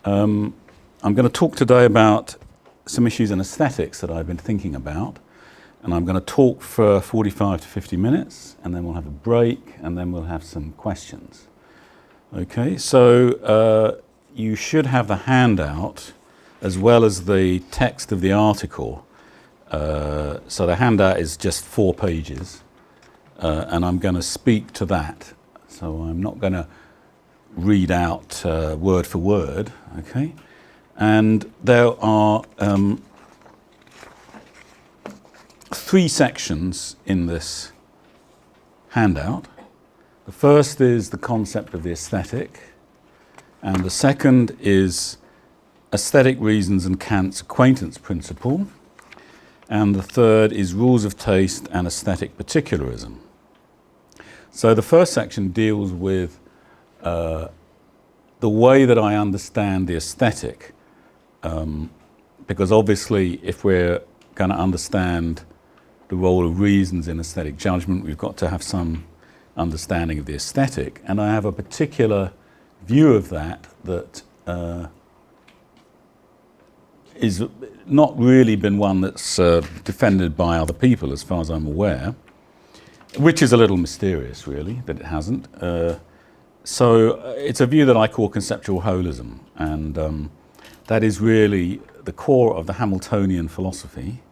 I'm going to talk today about some issues in aesthetics that I've been thinking about, and I'm going to talk for 45 to 50 minutes, and then we'll have a break, and then we'll have some questions. Okay, so you should have the handout as well as the text of the article. So the handout is just 4 pages, and I'm going to speak to that. So I'm not going to read out word for word, okay? And there are 3 sections in this handout. The first is the concept of the aesthetic, and the second is aesthetic reasons and Kant's acquaintance principle, and the third is rules of taste and aesthetic particularism. So the first section deals with the way that I understand the aesthetic, because obviously if we're going to understand the role of reasons in aesthetic judgment, we've got to have some understanding of the aesthetic, and I have a particular view of that that is not really been one that's defended by other people as far as I'm aware, which is a little mysterious really that it hasn't. So it's a view that I call conceptual holism, and that is really the core of the Hamiltonian philosophy.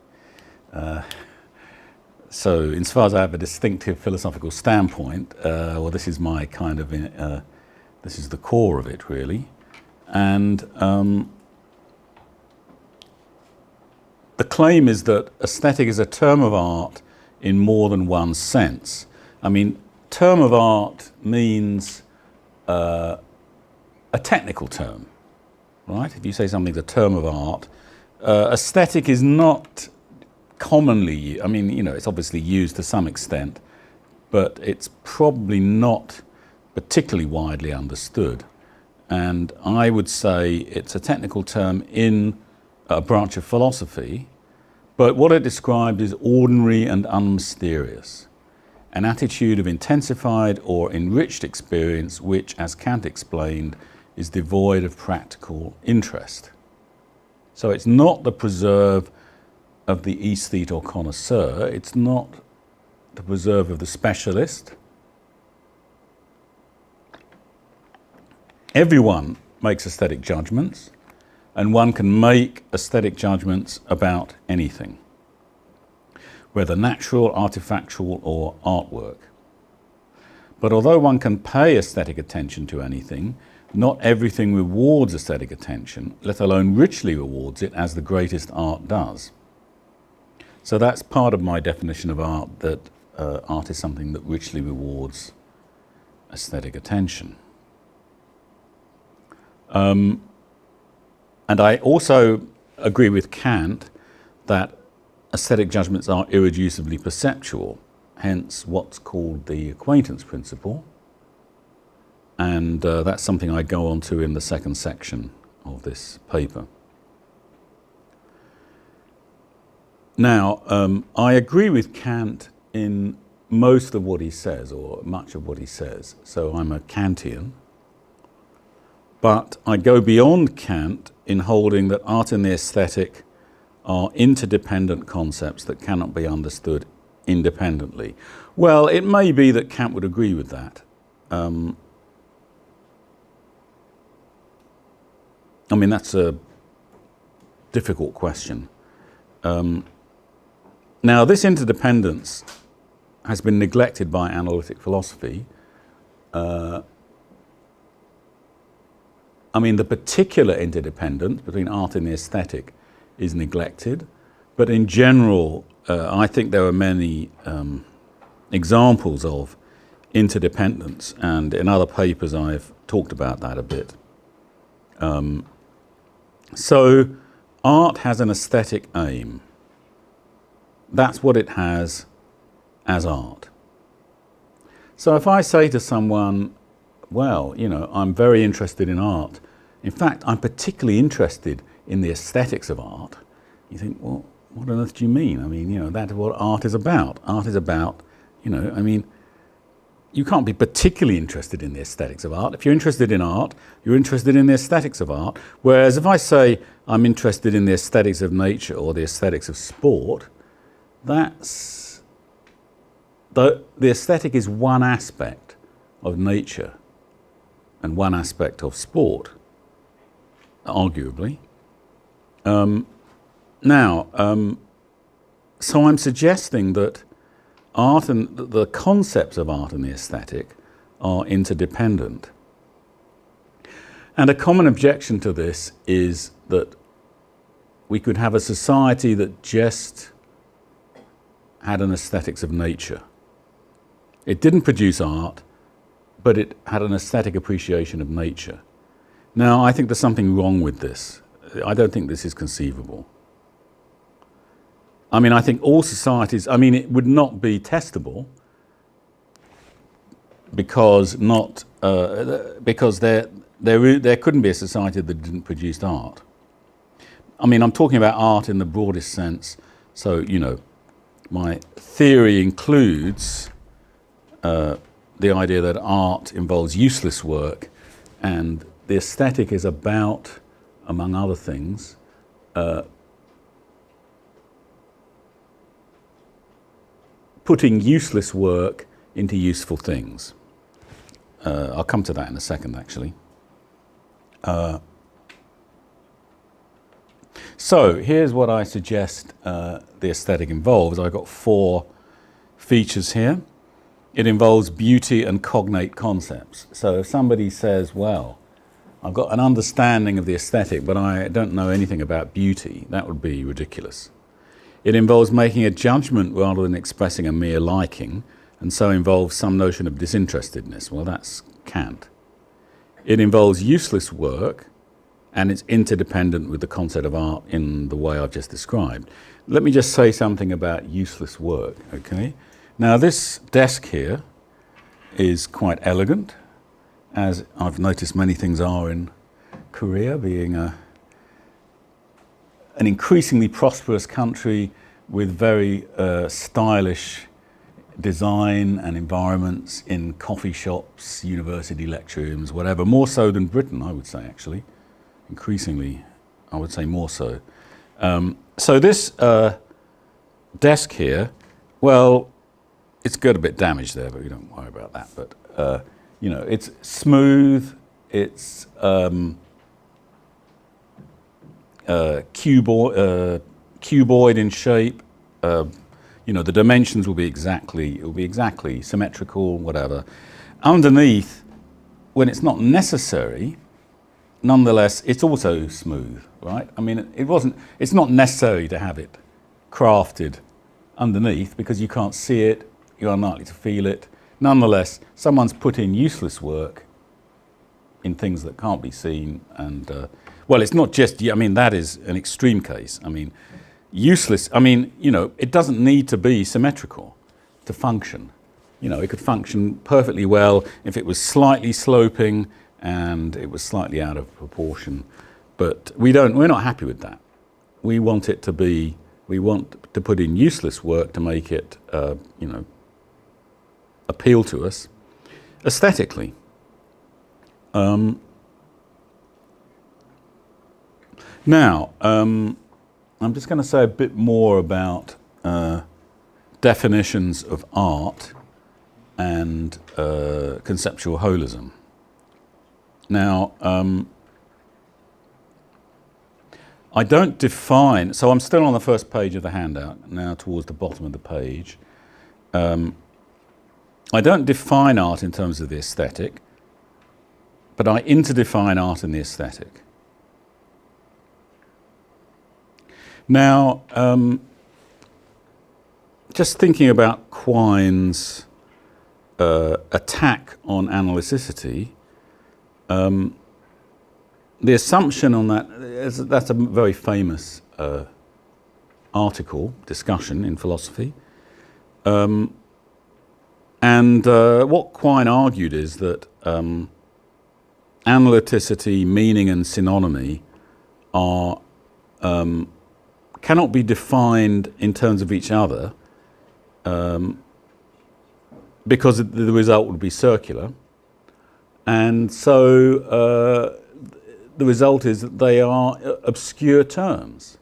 So insofar as I have a distinctive philosophical standpoint, well, this is my kind of, this is the core of it really. And the claim is that aesthetic is a term of art in more than one sense. I mean, term of art means a technical term, right? If you say something's a term of art, aesthetic is not commonly, I mean, you know, it's obviously used to some extent, but it's probably not particularly widely understood. And I would say it's a technical term in a branch of philosophy, but what it describes is ordinary and unmysterious, an attitude of intensified or enriched experience which, as Kant explained, is devoid of practical interest. So it's not the preserve of the aesthete or connoisseur, it's not the preserve of the specialist. Everyone makes aesthetic judgments, and one can make aesthetic judgments about anything, whether natural, artifactual, or artwork. But although one can pay aesthetic attention to anything, not everything rewards aesthetic attention, let alone richly rewards it as the greatest art does. So that's part of my definition of art, that art is something that richly rewards aesthetic attention. And I also agree with Kant that aesthetic judgments are irreducibly perceptual, hence what's called the acquaintance principle. And that's something I go on to in the second section of this paper. Now, I agree with Kant in most of what he says, or much of what he says, so I'm a Kantian. But I go beyond Kant in holding that art and the aesthetic are interdependent concepts that cannot be understood independently. Well, it may be that Kant would agree with that. I mean, that's a difficult question. Now, this interdependence has been neglected by analytic philosophy. I mean, the particular interdependence between art and the aesthetic is neglected, but in general, I think there are many examples of interdependence, and in other papers I've talked about that a bit. So, art has an aesthetic aim. That's what it has as art. So if I say to someone, well, you know, I'm very interested in art. In fact, I'm particularly interested in the aesthetics of art. You think, well, what on earth do you mean? I mean, you know, that's what art is about. Art is about, you know, I mean, you can't be particularly interested in the aesthetics of art. If you're interested in art, you're interested in the aesthetics of art. Whereas if I say I'm interested in the aesthetics of nature or the aesthetics of sport, that's the aesthetic is one aspect of nature and one aspect of sport, arguably. So I'm suggesting that art and the concepts of art and the aesthetic are interdependent. And a common objection to this is that we could have a society that just had an aesthetics of nature. It didn't produce art, but it had an aesthetic appreciation of nature. Now, I think there's something wrong with this. I don't think this is conceivable. I mean, I think all societies, I mean, it would not be testable because there couldn't be a society that didn't produce art. I mean, I'm talking about art in the broadest sense. So, you know, my theory includes the idea that art involves useless work, and the aesthetic is about, among other things, putting useless work into useful things. I'll come to that in a second, actually. So here's what I suggest the aesthetic involves. I've got 4 features here. It involves beauty and cognate concepts. So if somebody says, well, I've got an understanding of the aesthetic, but I don't know anything about beauty, that would be ridiculous. It involves making a judgment rather than expressing a mere liking, and so involves some notion of disinterestedness. Well, that's Kant. It involves useless work, and it's interdependent with the concept of art in the way I've just described. Let me just say something about useless work, okay? Now, this desk here is quite elegant, as I've noticed many things are in Korea, being an increasingly prosperous country with very stylish design and environments in coffee shops, university lecture rooms, whatever, more so than Britain, I would say, actually. Increasingly, I would say more so. So this desk here, well, it's got a bit damaged there, but we don't worry about that. But, you know, it's smooth, it's cuboid in shape. You know, the dimensions will be exactly symmetrical, whatever. Underneath, when it's not necessary, nonetheless, it's also smooth, right? I mean, it's not necessary to have it crafted underneath because you can't see it, you're unlikely to feel it. Nonetheless, someone's put in useless work in things that can't be seen, and well, it's not just, I mean, that is an extreme case. I mean, useless, I mean, you know, it doesn't need to be symmetrical to function. You know, it could function perfectly well if it was slightly sloping and it was slightly out of proportion, but we're not happy with that. We want to put in useless work to make it, you know, appeal to us aesthetically. Now, I'm just going to say a bit more about definitions of art and conceptual holism. Now, I don't define, so I'm still on the first page of the handout, now towards the bottom of the page. I don't define art in terms of the aesthetic, but I interdefine art and the aesthetic. Now, just thinking about Quine's attack on analyticity, the assumption on that's a very famous discussion in philosophy. And what Quine argued is that analyticity, meaning and synonymy are cannot be defined in terms of each other, because the result would be circular. And so the result is that they are obscure terms.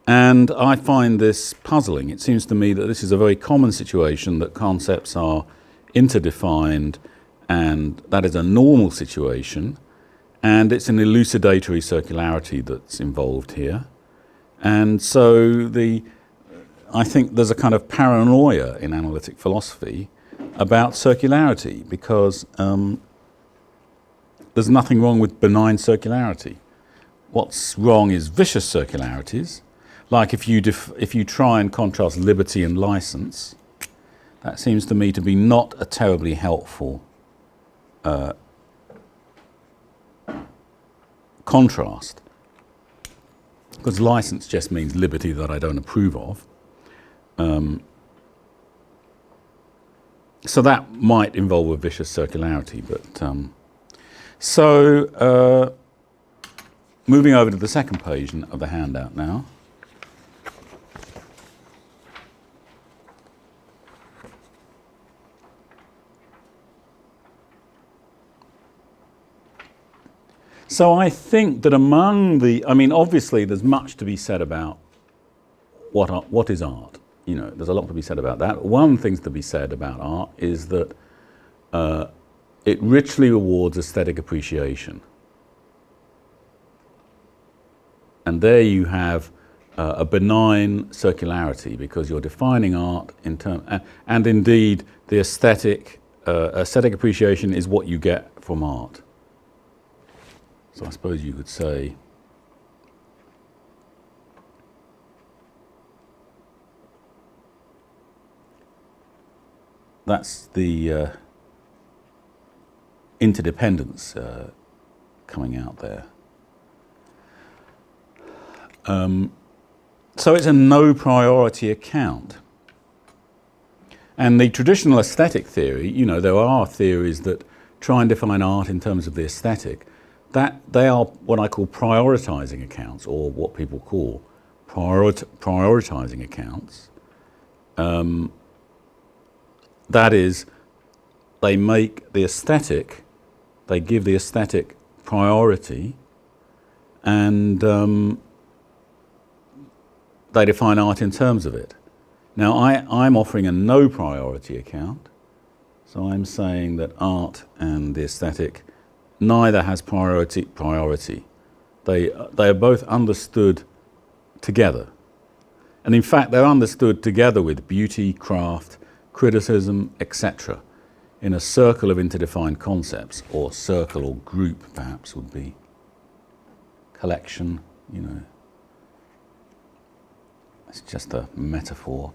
And I find this puzzling. It seems to me that this is a very common situation, that concepts are interdefined, and that is a normal situation, and it's an elucidatory circularity that's involved here. And so I think there's a kind of paranoia in analytic philosophy about circularity, because there's nothing wrong with benign circularity. What's wrong is vicious circularities, like if you try and contrast liberty and license. That seems to me to be not a terribly helpful contrast, because license just means liberty that I don't approve of. So that might involve a vicious circularity. But moving over to the second page of the handout now. So I think that obviously there's much to be said about what is art. There's a lot to be said about that. One thing to be said about art is that it richly rewards aesthetic appreciation. And there you have a benign circularity, because you're defining art in terms, and indeed the aesthetic appreciation is what you get from art. So I suppose you could say that's the interdependence coming out there. So it's a no priority account. And the traditional aesthetic theory, there are theories that try and define art in terms of the aesthetic, that they are what I call prioritizing accounts, or what people call prioritizing accounts. That is, they make the aesthetic, they give the aesthetic priority, and they define art in terms of it. Now, I'm offering a no priority account, so I'm saying that art and the aesthetic neither has priority. They are both understood together. And in fact, they're understood together with beauty, craft, criticism, etc., in a circle of interdefined concepts, or circle or group perhaps would be collection, It's just a metaphor.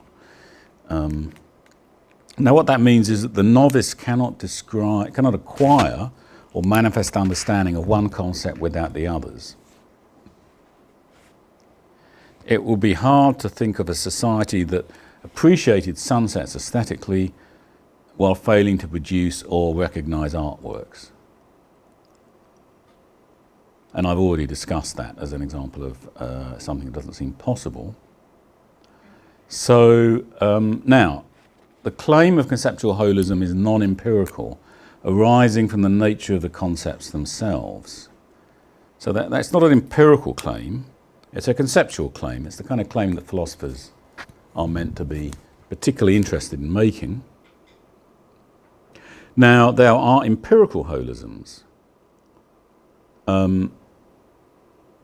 Now what that means is that the novice cannot acquire or manifest understanding of one concept without the others. It will be hard to think of a society that appreciated sunsets aesthetically while failing to produce or recognize artworks. And I've already discussed that as an example of something that doesn't seem possible. So now, the claim of conceptual holism is non-empirical, arising from the nature of the concepts themselves. So that's not an empirical claim, it's a conceptual claim. It's the kind of claim that philosophers are meant to be particularly interested in making. Now, there are empirical holisms,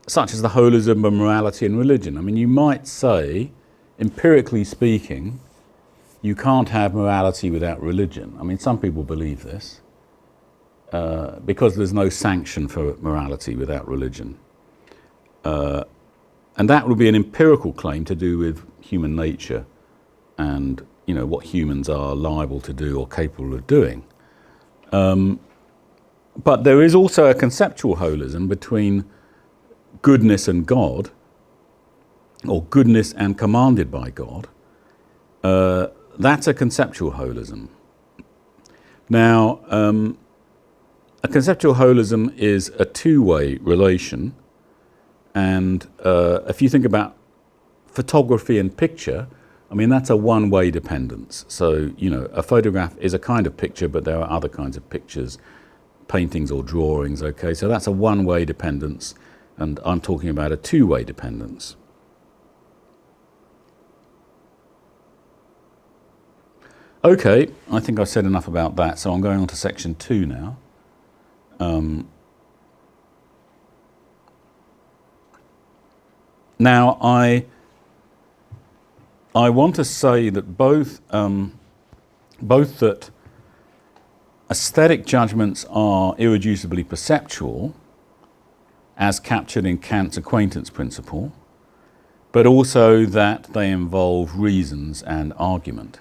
such as the holism of morality and religion. I mean, you might say, empirically speaking, you can't have morality without religion. I mean, some people believe this, because there's no sanction for morality without religion. And that would be an empirical claim to do with human nature and, what humans are liable to do or capable of doing. But there is also a conceptual holism between goodness and God, or goodness and commanded by God. That's a conceptual holism. Now, a conceptual holism is a two-way relation, and if you think about photography and picture, I mean, that's a one-way dependence. So, you know, a photograph is a kind of picture, but there are other kinds of pictures, paintings or drawings, okay? So that's a one-way dependence, and I'm talking about a two-way dependence. Okay, I think I've said enough about that, so I'm going on to section 2 now. Now, I want to say that both that aesthetic judgments are irreducibly perceptual, as captured in Kant's acquaintance principle, but also that they involve reasons and argument.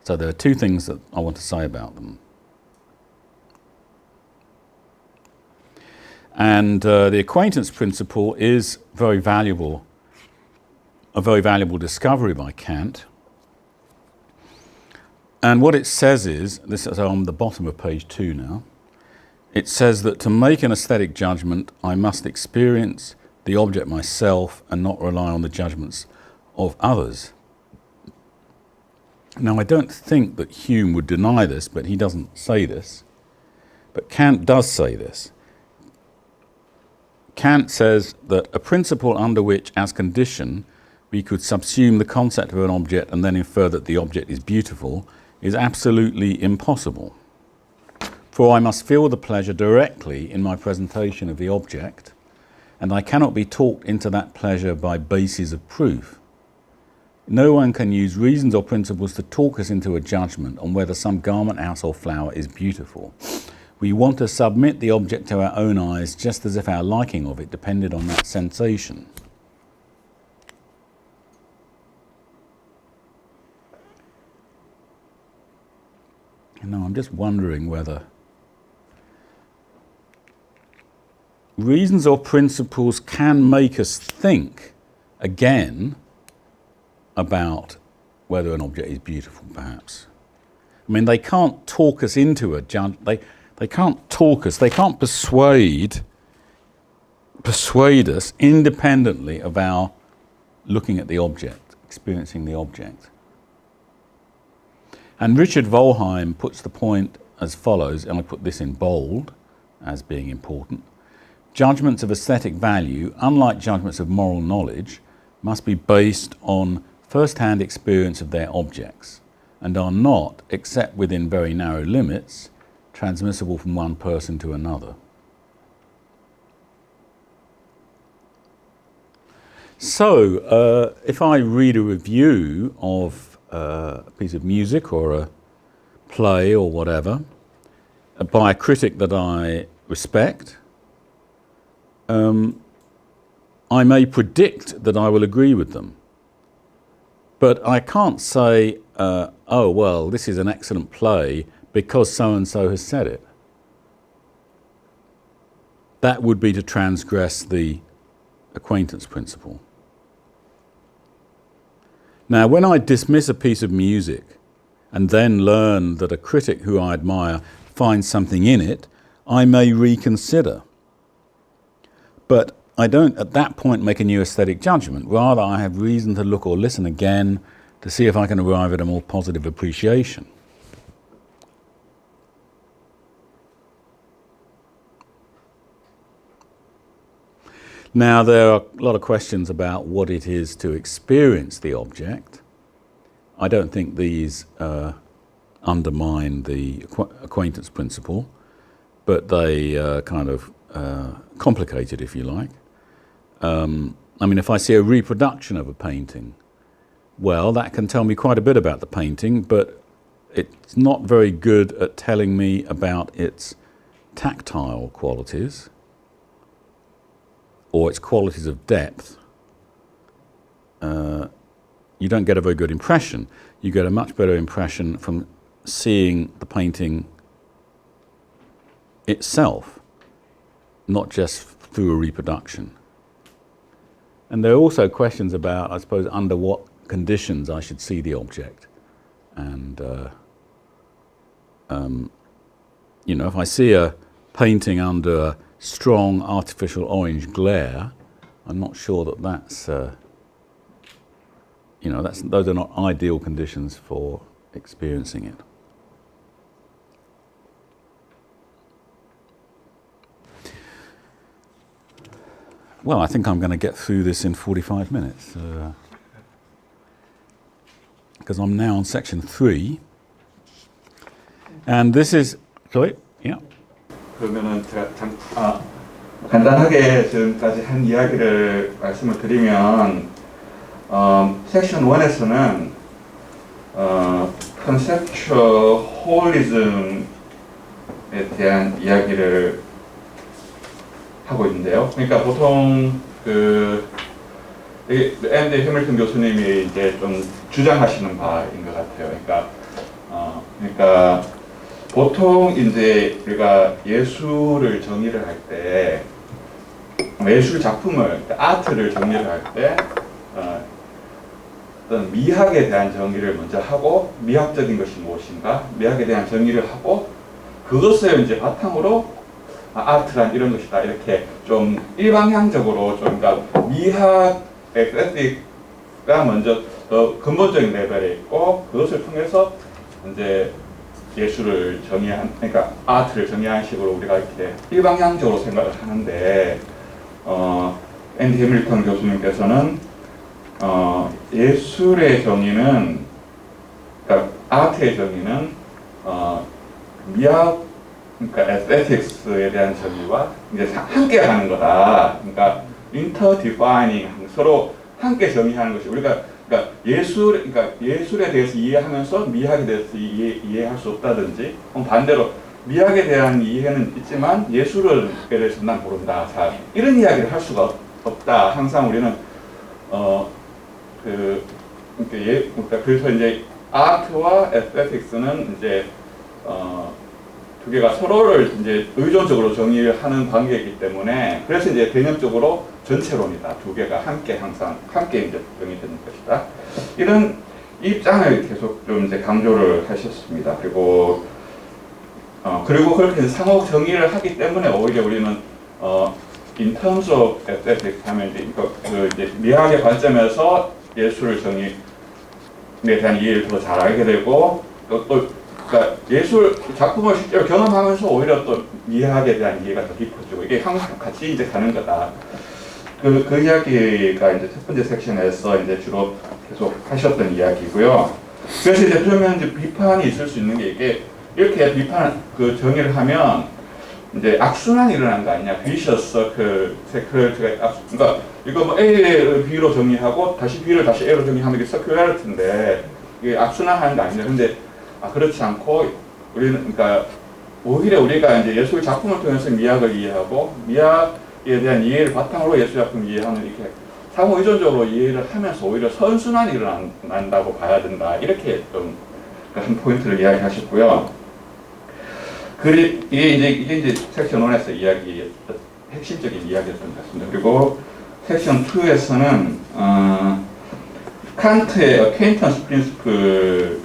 So there are two things that I want to say about them. And the acquaintance principle is very valuable, a very valuable discovery by Kant. And what it says is, this is on the bottom of page 2 now, it says that to make an aesthetic judgment, I must experience the object myself and not rely on the judgments of others. Now, I don't think that Hume would deny this, but he doesn't say this. But Kant does say this. Kant says that a principle under which, as condition, we could subsume the concept of an object and then infer that the object is beautiful is absolutely impossible. For I must feel the pleasure directly in my presentation of the object, and I cannot be talked into that pleasure by bases of proof. No one can use reasons or principles to talk us into a judgment on whether some garment, house or flower is beautiful. We want to submit the object to our own eyes just as if our liking of it depended on that sensation. You know, I'm just wondering whether reasons or principles can make us think again about whether an object is beautiful, perhaps. I mean, they can't talk us into a judgment. They can't talk us. They can't persuade us independently of our looking at the object, experiencing the object. And Richard Wollheim puts the point as follows, and I put this in bold as being important. Judgments of aesthetic value, unlike judgments of moral knowledge, must be based on first-hand experience of their objects and are not, except within very narrow limits, transmissible from one person to another. So, if I read a review of a piece of music or a play or whatever by a critic that I respect, I may predict that I will agree with them. But I can't say, oh, well, this is an excellent play because so-and-so has said it. That would be to transgress the acquaintance principle. Now, when I dismiss a piece of music and then learn that a critic who I admire finds something in it, I may reconsider. But I don't at that point make a new aesthetic judgment. Rather, I have reason to look or listen again to see if I can arrive at a more positive appreciation. Now, there are a lot of questions about what it is to experience the object. I don't think these undermine the acquaintance principle, but they kind of complicate it, if you like. I mean, if I see a reproduction of a painting, well, that can tell me quite a bit about the painting, but it's not very good at telling me about its tactile qualities or its qualities of depth. You don't get a very good impression. You get a much better impression from seeing the painting itself, not just through a reproduction. And there are also questions about, I suppose, under what conditions I should see the object. And, you know, if I see a painting under a strong artificial orange glare, I'm not sure that that's you know, those are not ideal conditions for experiencing it. Well, I think I'm going to get through this in 45 minutes. Because I'm now on section 3. And this is, sorry, yeah. 그러면은 제가 간단하게 지금까지 한 이야기를 말씀을 드리면, 섹션 1에서는 conceptual holism에 대한 이야기를 하고 있는데요. 그러니까 보통 앤디 해밀턴 교수님이 이제 좀 주장하시는 바인 것 같아요. 그러니까 보통 이제 우리가 예술을 정의를 할 때, 예술 작품을, 아트를 정의를 할 때, 어떤 미학에 대한 정의를 먼저 하고, 미학적인 것이 무엇인가, 미학에 대한 정의를 하고, 그것을 이제 바탕으로 아트란 이런 것이다, 이렇게 좀 일방향적으로 좀, 그러니까 미학 에스테틱가 먼저 더 근본적인 레벨에 있고, 그것을 통해서 이제 예술을 정의한, 그러니까 아트를 정의한 식으로 우리가 이렇게 일방향적으로 생각을 하는데, 앤디 해밀턴 교수님께서는 예술의 정의는, 그러니까 아트의 정의는 미학, 그러니까 에스테틱스에 대한 정의와 이제 함께 하는 거다. 그러니까 interdefining, 서로 함께 정의하는 것이 우리가, 그러니까 예술에 대해서 이해하면서 미학에 대해서 이해할 수 없다든지, 반대로 미학에 대한 이해는 있지만 예술에 대해서 난 모른다. 자, 이런 이야기를 할 수가 없다. 항상 우리는 그러니까 그래서 이제 아트와 에스테틱스는 이제 두 개가 서로를 이제 의존적으로 정의를 하는 관계이기 때문에, 그래서 이제 개념적으로 전체론이다. 두 개가 항상 함께 이제 정의되는 것이다. 이런 입장을 계속 좀 이제 강조를 하셨습니다. 그리고 그렇게 상호 정의를 하기 때문에 오히려 우리는 in terms of aesthetics 하면 이제 미학의 관점에서 예술을 정의에 대한 이해를 더 잘 알게 되고, 그러니까 예술 작품을 실제로 경험하면서 오히려 또 미학에 대한 이해가 더 깊어지고, 이게 항상 같이 이제 가는 거다. 그 이야기가 이제 첫 번째 섹션에서 이제 주로 계속 하셨던 이야기고요. 그래서 이제 그러면 이제 비판이 있을 수 있는 게, 이게 이렇게 비판 정의를 하면 이제 악순환이 일어난 거 아니냐, vicious circle, 그러니까 이거 뭐 A를 B로 정의하고 다시 B를 다시 A로 정의하면 이게 circularity인데 이게 악순환하는 거 아니냐. 근데 그렇지 않고 우리는, 그러니까 오히려 우리가 이제 예술 작품을 통해서 미학을 이해하고, 미학에 대한 이해를 바탕으로 예술 작품을 이해하는, 이렇게 상호 의존적으로 이해를 하면서 오히려 선순환이 일어난다고 봐야 된다. 이렇게 좀 한 포인트를 이야기하셨고요. 이게 이제 섹션 1에서 핵심적인 이야기였던 것 같습니다. 그리고 섹션 2에서는 칸트의 acquaintance principle과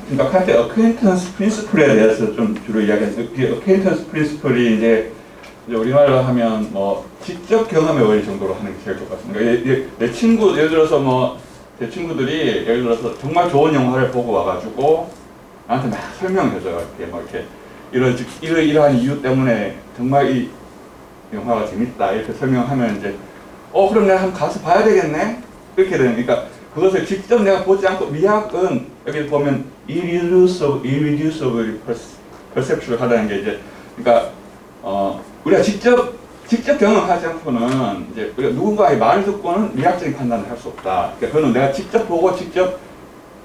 그러니까 칸트의 acquaintance principle에 대해서 좀 주로 이야기했어요. acquaintance principle이 이제 우리말로 하면 뭐 직접 경험의 원리 정도로 하는 게 제일 좋을 것 같습니다. 내 친구, 예를 들어서 뭐 제 친구들이 예를 들어서 정말 좋은 영화를 보고 와가지고 나한테 막 설명해줘요. 이러한 이유 때문에 정말 이 영화가 재밌다, 이렇게 설명하면 이제 그럼 내가 한번 가서 봐야 되겠네, 이렇게 되는. 그러니까 그것을 직접 내가 보지 않고, 미학은 여기 보면 irreducible perceptual 하다는 게 이제, 그러니까 우리가 직접 경험하지 않고는 이제 우리가 누군가의 말을 듣고는 미학적인 판단을 할 수 없다. 그러니까 그거는 내가 직접 보고 직접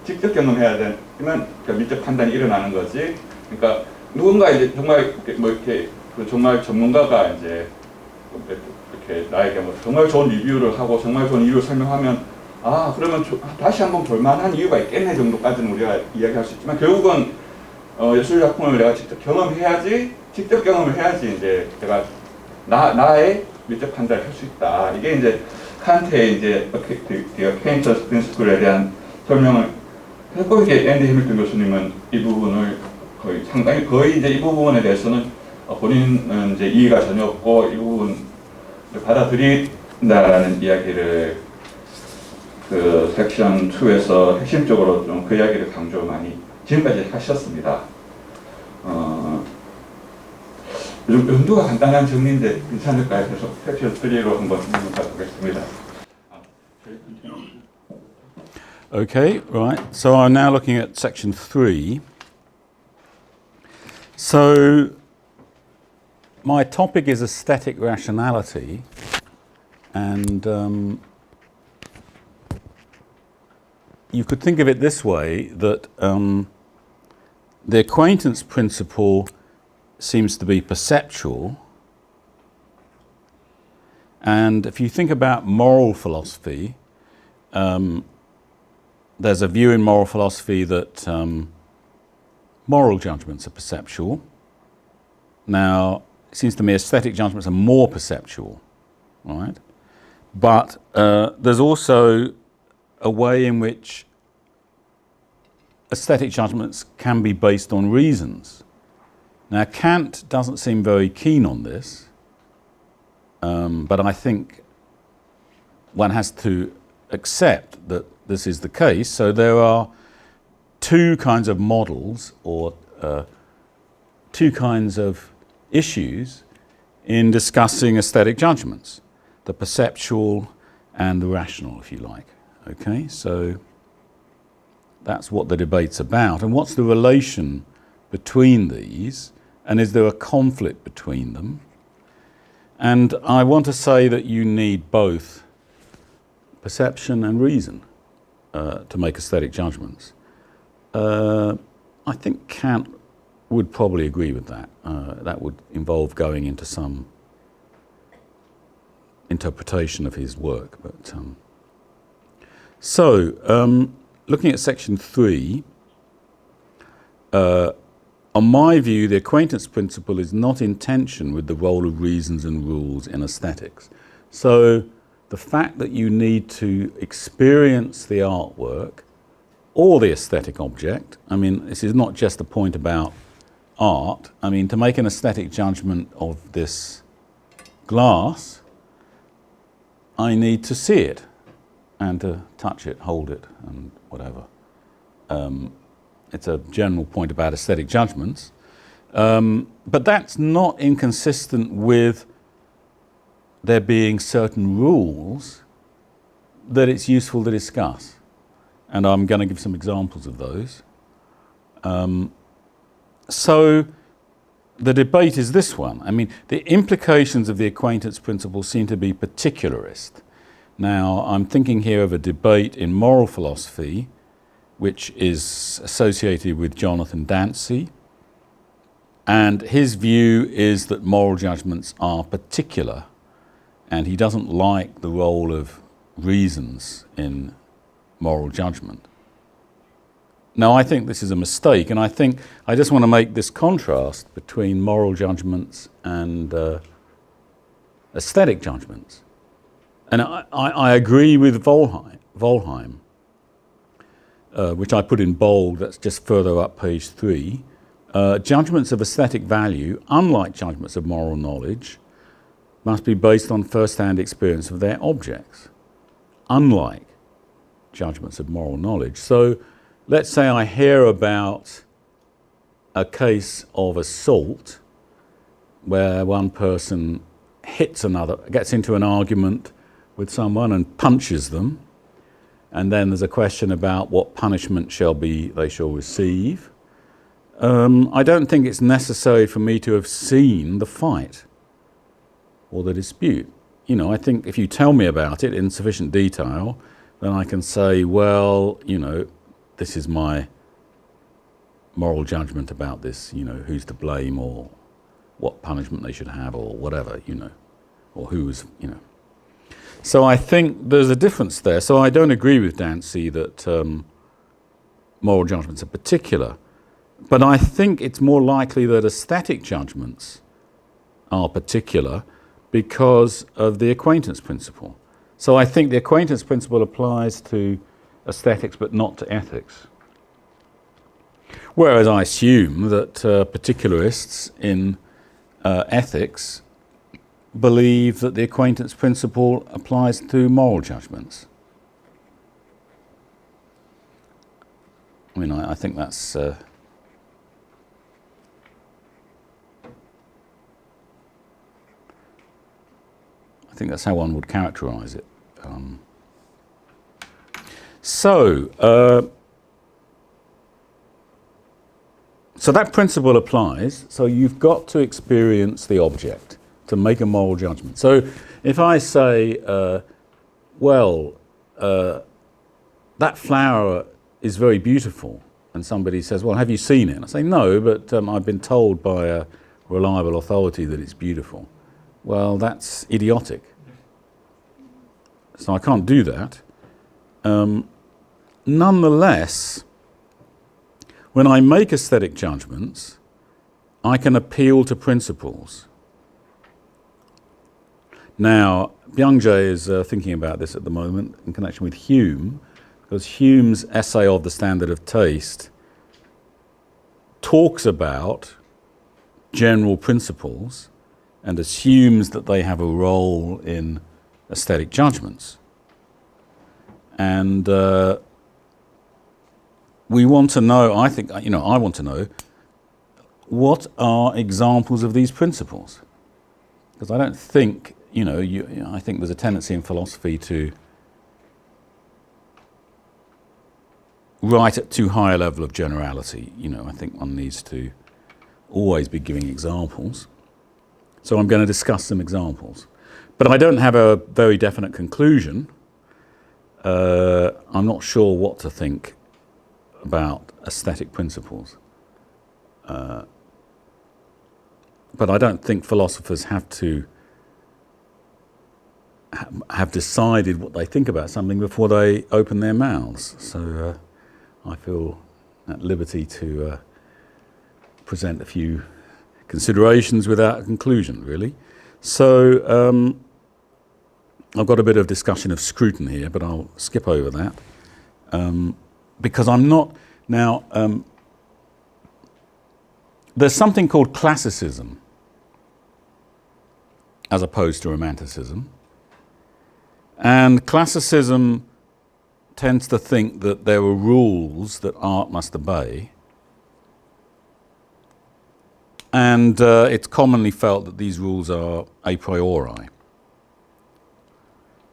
경험해야 되면 그러니까 미적 판단이 일어나는 거지. 그러니까 누군가 이제 정말 뭐 이렇게 정말 전문가가 이제 이렇게 나에게 뭐 정말 좋은 리뷰를 하고 정말 좋은 이유를 설명하면, 그러면 다시 한번 볼만한 이유가 있겠네 정도까지는 우리가 이야기할 수 있지만, 결국은 예술 작품을 내가 직접 경험을 해야지 이제 내가 나의 미적 판단을 할 수 있다. 이게 이제 칸트의 이제 acquaintance principle에 대한 설명을 그래서 꼭 이렇게 앤디 해밀턴 교수님은 이 부분을 거의 이제 이 부분에 대해서는 본인은 이제 이의가 전혀 없고 이 부분을 받아들인다라는 이야기를 그 섹션 2에서 핵심적으로 좀 그 이야기를 강조 많이 지금까지 하셨습니다. 좀 연도가 간단한 정리인데 괜찮을까요? 그래서 섹션 3로 한번 해보겠습니다. Okay, right. So I'm now looking at section 3. So my topic is aesthetic rationality, and you could think of it this way, that the acquaintance principle seems to be perceptual, and if you think about moral philosophy, there's a view in moral philosophy that moral judgments are perceptual. Now, it seems to me aesthetic judgments are more perceptual, right? But there's also a way in which aesthetic judgments can be based on reasons. Now, Kant doesn't seem very keen on this, but I think one has to accept that this is the case. So there are two kinds of models, or two kinds of issues in discussing aesthetic judgments: the perceptual and the rational, if you like. Okay, so that's what the debate's about. And what's the relation between these? And is there a conflict between them? And I want to say that you need both perception and reason to make aesthetic judgments. I think Kant would probably agree with that. That would involve going into some interpretation of his work. But looking at section 3, on my view, the acquaintance principle is not in tension with the role of reasons and rules in aesthetics. So the fact that you need to experience the artwork or the aesthetic object, I mean, this is not just a point about art. I mean, to make an aesthetic judgment of this glass, I need to see it and to touch it, hold it, and whatever. It's a general point about aesthetic judgments. But that's not inconsistent with there being certain rules that it's useful to discuss. And I'm going to give some examples of those. So the debate is this one. I mean, the implications of the acquaintance principle seem to be particularist. Now, I'm thinking here of a debate in moral philosophy, which is associated with Jonathan Dantzy. And his view is that moral judgments are particular, and he doesn't like the role of reasons in moral judgment. Now, I think this is a mistake, and I think I just want to make this contrast between moral judgments and aesthetic judgments. And I agree with Volheim, which I put in bold, that's just further up page 3. Judgments of aesthetic value, unlike judgments of moral knowledge, must be based on first-hand experience of their objects, unlike judgments of moral knowledge. So let's say I hear about a case of assault where one person hits another, gets into an argument with someone and punches them, and then there's a question about what punishment they shall receive. I don't think it's necessary for me to have seen the fight or the dispute. You know, I think if you tell me about it in sufficient detail, then I can say, well, you know, this is my moral judgment about this, you know, who's to blame or what punishment they should have or whatever, you know, or who's, you know. So I think there's a difference there. So I don't agree with Dantzy that moral judgments are particular, but I think it's more likely that aesthetic judgments are particular because of the acquaintance principle. So I think the acquaintance principle applies to aesthetics but not to ethics. Whereas I assume that particularists in ethics believe that the acquaintance principle applies to moral judgments. I mean, I think that's I think that's how one would characterize it. So that principle applies. So you've got to experience the object to make a moral judgment. So if I say, that flower is very beautiful, and somebody says, well, have you seen it? And I say, no, but I've been told by a reliable authority that it's beautiful. Well, that's idiotic. So I can't do that. Nonetheless, when I make aesthetic judgments, I can appeal to principles. Now, Byung-jae is thinking about this at the moment in connection with Hume, because Hume's essay of the standard of taste talks about general principles and assumes that they have a role in aesthetic judgments. And we want to know, I want to know, what are examples of these principles? Because I don't think, I think there's a tendency in philosophy to write at too high a level of generality. I think one needs to always be giving examples. So I'm going to discuss some examples. But I don't have a very definite conclusion. I'm not sure what to think about aesthetic principles. But I don't think philosophers have to have decided what they think about something before they open their mouths. So I feel at liberty to present a few considerations without a conclusion, really. So I've got a bit of discussion of Scruton here, but I'll skip over that. Because I'm not... Now, there's something called classicism as opposed to romanticism. And classicism tends to think that there are rules that art must obey. And it's commonly felt that these rules are a priori.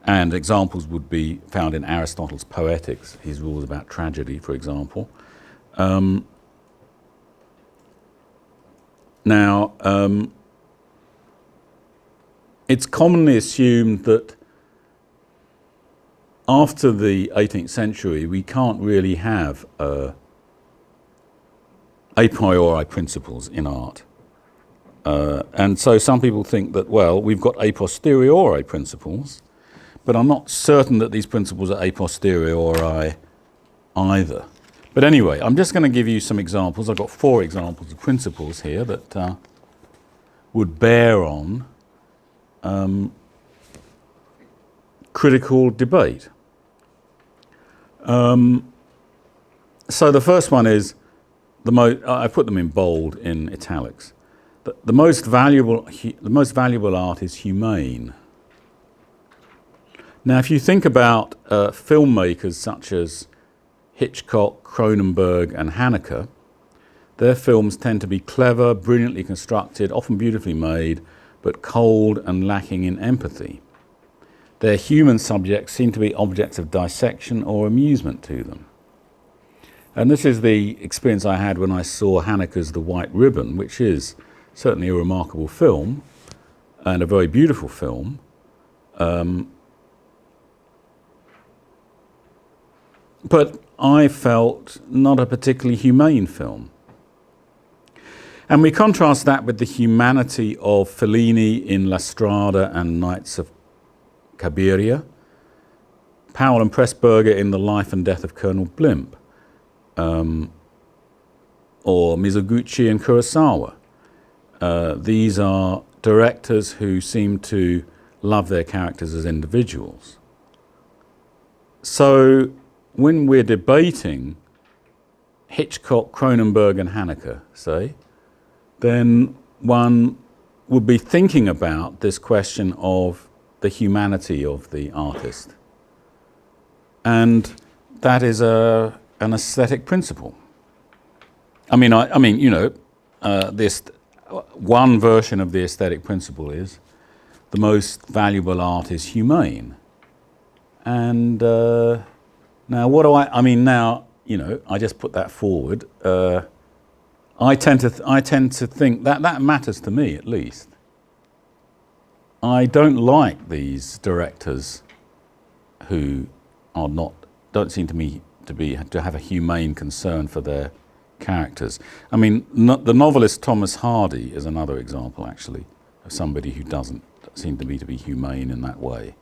And examples would be found in Aristotle's Poetics, his rules about tragedy, for example. It's commonly assumed that after the 18th century, we can't really have a priori principles in art. And so some people think that, well, we've got a posteriori principles, but I'm not certain that these principles are a posteriori either. But anyway, I'm just going to give you some examples. I've got 4 examples of principles here that would bear on critical debate. So the first one is, I put them in bold in italics. The most valuable art is humane. Now, if you think about filmmakers such as Hitchcock, Cronenberg, and Haneke, their films tend to be clever, brilliantly constructed, often beautifully made, but cold and lacking in empathy. Their human subjects seem to be objects of dissection or amusement to them. And this is the experience I had when I saw Haneke's The White Ribbon, which is certainly a remarkable film and a very beautiful film. But I felt not a particularly humane film. And we contrast that with the humanity of Fellini in La Strada and Nights of Cabiria, Powell and Pressburger in The Life and Death of Colonel Blimp, or Mizoguchi and Kurosawa. These are directors who seem to love their characters as individuals. So when we're debating Hitchcock, Cronenberg and Haneke, say, then one would be thinking about this question of the humanity of the artist. And that is an aesthetic principle. I mean, you know, this one version of the aesthetic principle is the most valuable art is humane. And now, what do I mean? Now, you know, I just put that forward. I tend to think that matters to me, at least. I don't like these directors who don't seem to me to have a humane concern for their characters. I mean, the novelist Thomas Hardy is another example, actually, of somebody who doesn't seem to me to be humane in that way.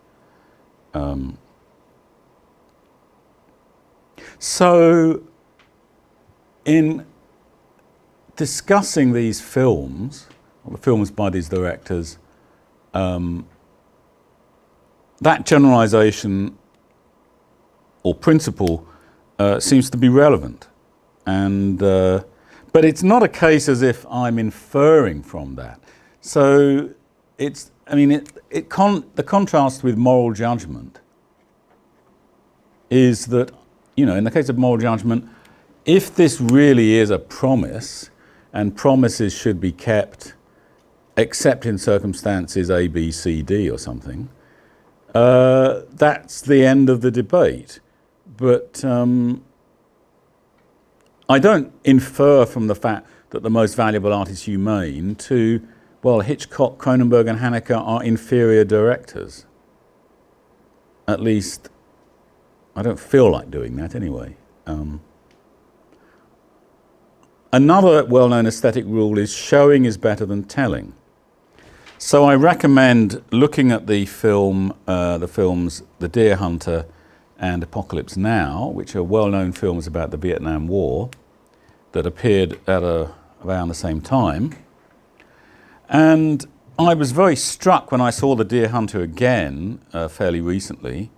So, in discussing these films, or the films by these directors, that generalization or principle seems to be relevant. And but it's not a case as if I'm inferring from that. So it's, I mean, the contrast with moral judgment is that, you know, in the case of moral judgment, if this really is a promise, and promises should be kept except in circumstances A, B, C, D or something, that's the end of the debate. But I don't infer from the fact that the most valuable art is humane to, well, Hitchcock, Cronenberg and Haneke are inferior directors. At least, I don't feel like doing that anyway. Another well-known aesthetic rule is showing is better than telling. So I recommend looking at the films The Deer Hunter and Apocalypse Now, which are well-known films about the Vietnam War that appeared at around the same time. And I was very struck when I saw The Deer Hunter again fairly recently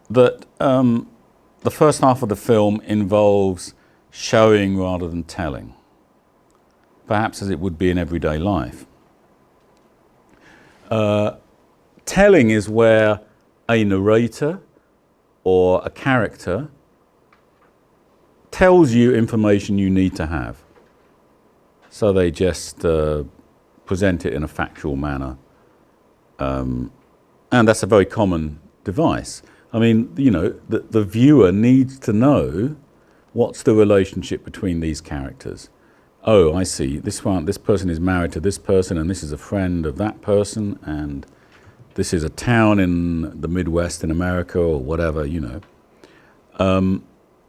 that the first half of the film involves showing rather than telling, perhaps as it would be in everyday life. Telling is where a narrator or a character tells you information you need to have. So they just present it in a factual manner. And that's a very common device. I mean, you know, the viewer needs to know what's the relationship between these characters. Oh, I see, this person is married to this person, and this is a friend of that person, and this is a town in the Midwest in America or whatever, you know.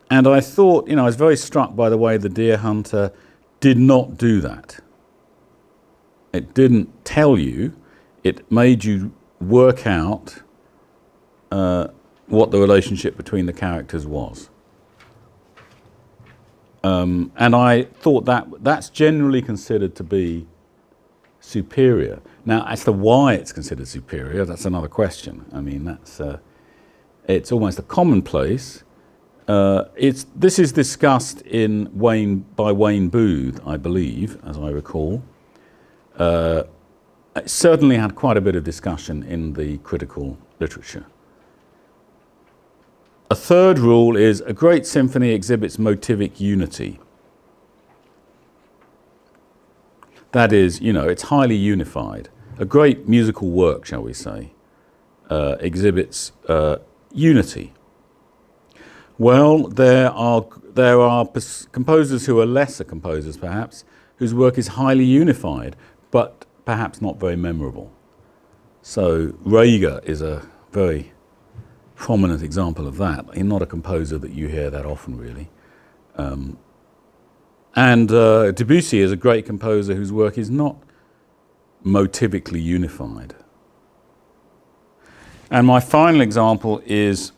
And I thought, you know, I was very struck by the way The Deer Hunter did not do that. It didn't tell you, it made you work out what the relationship between the characters was. And I thought that's generally considered to be superior. Now, as to why it's considered superior, that's another question. I mean, it's almost a commonplace. This is discussed by Wayne Booth, I believe, as I recall. It certainly had quite a bit of discussion in the critical literature. A third rule is a great symphony exhibits motivic unity. That is, you know, it's highly unified. A great musical work, shall we say, exhibits unity. Well, there are composers who are lesser composers, perhaps, whose work is highly unified, but perhaps not very memorable. So Rager is a very prominent example of that. He's not a composer that you hear that often, really. And Debussy is a great composer whose work is not motivically unified. And my final example is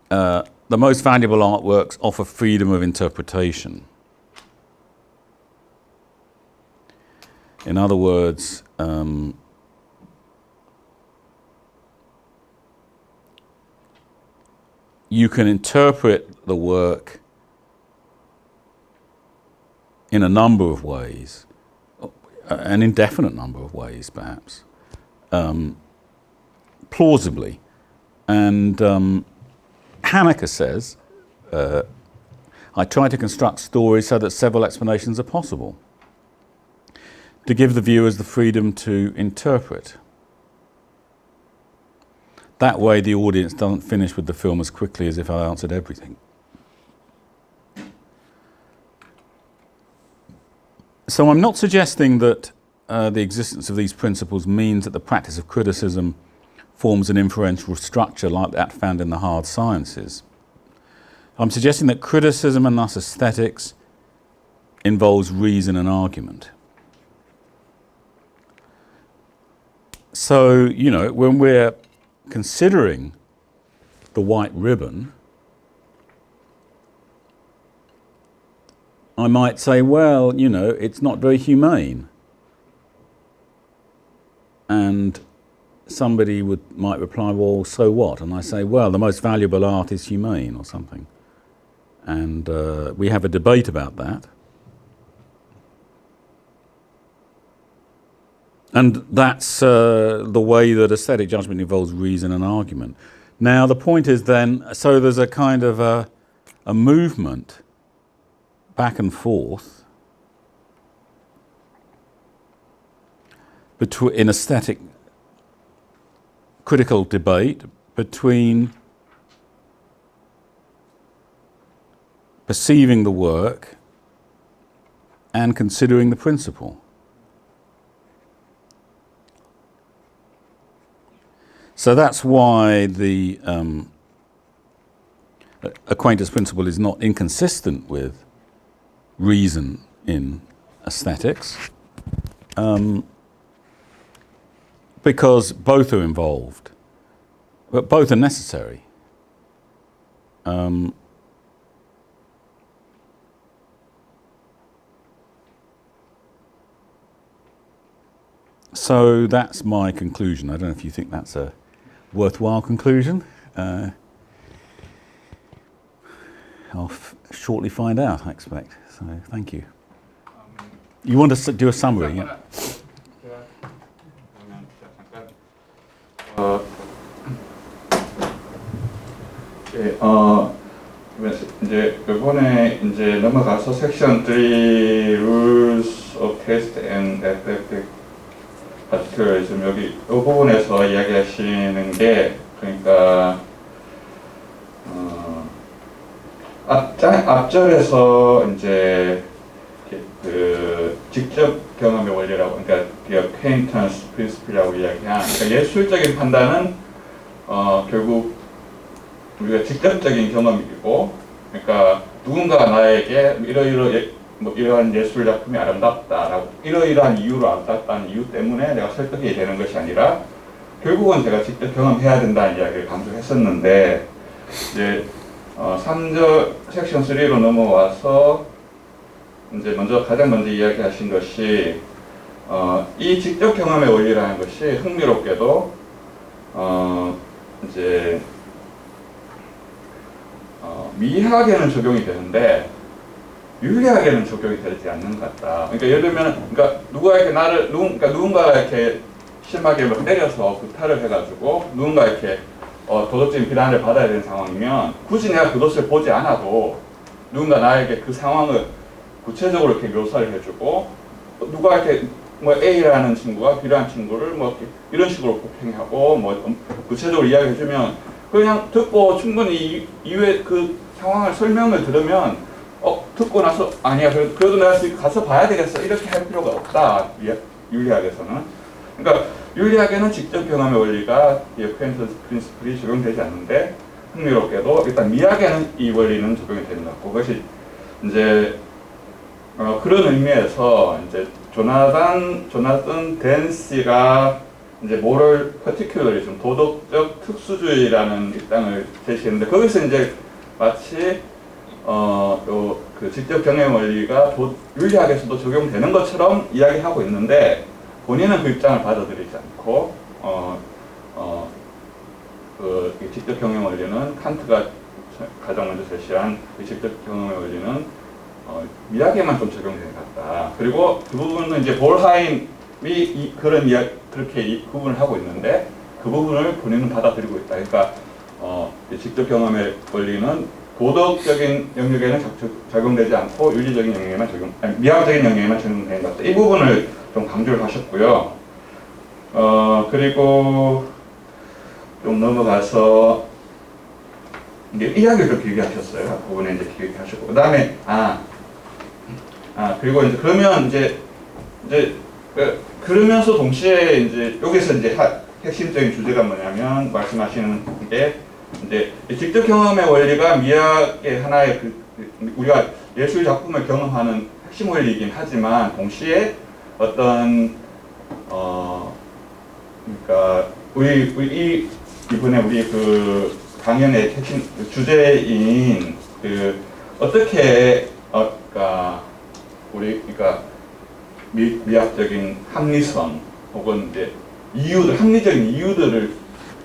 the most valuable artworks offer freedom of interpretation. In other words, you can interpret the work in a number of ways, an indefinite number of ways perhaps, plausibly. And Hanecker says, I try to construct stories so that several explanations are possible, to give the viewers the freedom to interpret. That way the audience doesn't finish with the film as quickly as if I answered everything. So I'm not suggesting that the existence of these principles means that the practice of criticism forms an inferential structure like that found in the hard sciences. I'm suggesting that criticism and thus aesthetics involves reason and argument. So, you know, when we're considering the white ribbon, I might say, well, you know, it's not very humane. And somebody might reply, well, so what? And I say, well, the most valuable art is humane or something. And we have a debate about that. And that's the way that aesthetic judgment involves reason and argument. Now, the point is then, so there's a kind of a movement back and forth in aesthetic critical debate between perceiving the work and considering the principle. So that's why the acquaintance principle is not inconsistent with reason in aesthetics, because both are involved, but both are necessary. So that's my conclusion. I don't know if you think that's a worthwhile conclusion. I'll shortly find out, I expect. So thank you. You want to do a summary? Yeah. 이제 이번에 이제 넘어가서 섹션 3 Rules of Taste and Aesthetic Particularism 여기 이 부분에서 이야기하시는 게 그러니까 앞절에서 이제 그 직접 경험의 원리라고 그러니까 acquaintance principle이라고 이야기한 그러니까 예술적인 판단은 결국 우리가 직접적인 경험이고 그러니까 누군가가 나에게 이러한 예술 작품이 아름답다라고 이러이러한 이유로 아름답다는 이유 때문에 내가 설득이 되는 것이 아니라 결국은 제가 직접 경험해야 된다는 이야기를 강조했었는데 이제 3절 섹션 3로 넘어와서 이제 가장 먼저 이야기하신 것이 이 직접 경험의 원리라는 것이 흥미롭게도 이제 미학에는 적용이 되는데 윤리학에는 적용이 되지 않는 것 같다. 그러니까 예를 들면, 그러니까 누군가가 이렇게 심하게 막 때려서 구타를 해가지고 누군가 이렇게 도덕적인 비난을 받아야 되는 상황이면 굳이 내가 그것을 보지 않아도 누군가 나에게 그 상황을 구체적으로 이렇게 묘사를 해주고 누가 이렇게 뭐 A라는 친구가 B라는 친구를 뭐 이런 식으로 폭행하고 뭐 구체적으로 이야기해주면 그냥 듣고 충분히 이후에 그 상황을 설명을 들으면 듣고 나서 아니야 그래도 내가 가서 봐야 되겠어 이렇게 할 필요가 없다 윤리학에서는. 그러니까 윤리학에는 직접 경험의 원리가 이 acquaintance principle이 적용되지 않는데 흥미롭게도 일단 미학에는 이 원리는 적용이 되는 것 같고 그것이 이제 그런 의미에서 이제 조나단 댄시가 이제 moral particularism 도덕적 특수주의라는 입장을 제시했는데 거기서 이제 마치 그 직접 경험 원리가 윤리학에서도 적용되는 것처럼 이야기하고 있는데 본인은 그 입장을 받아들이지 않고 그 직접 경험 원리는 칸트가 가장 먼저 제시한 그 직접 경험의 원리는 미학에만 좀 적용되는 것 같다. 그리고 그 부분은 이제 볼하임이 그렇게 구분을 하고 있는데 그 부분을 본인은 받아들이고 있다. 그러니까 직접 경험의 원리는 도덕적인 영역에는 적용되지 않고 윤리적인 영역에만 미학적인 영역에만 적용되는 것 같다. 이 부분을 좀 강조를 하셨고요. 그리고 좀 넘어가서 이제 이야기를 좀 길게 하셨어요. 그 부분에 이제 길게 하셨고 그 다음에 그리고 이제 그러면 이제 그러면서 동시에 이제 여기서 이제 핵심적인 주제가 뭐냐면 말씀하시는 게 이제 직접 경험의 원리가 미학의 하나의 우리가 예술 작품을 경험하는 핵심 원리이긴 하지만 동시에 어떤 그러니까 이번에 우리 그 강연의 핵심 주제인 어떻게 그러니까 그러니까 미학적인 합리성 혹은 이제 합리적인 이유들을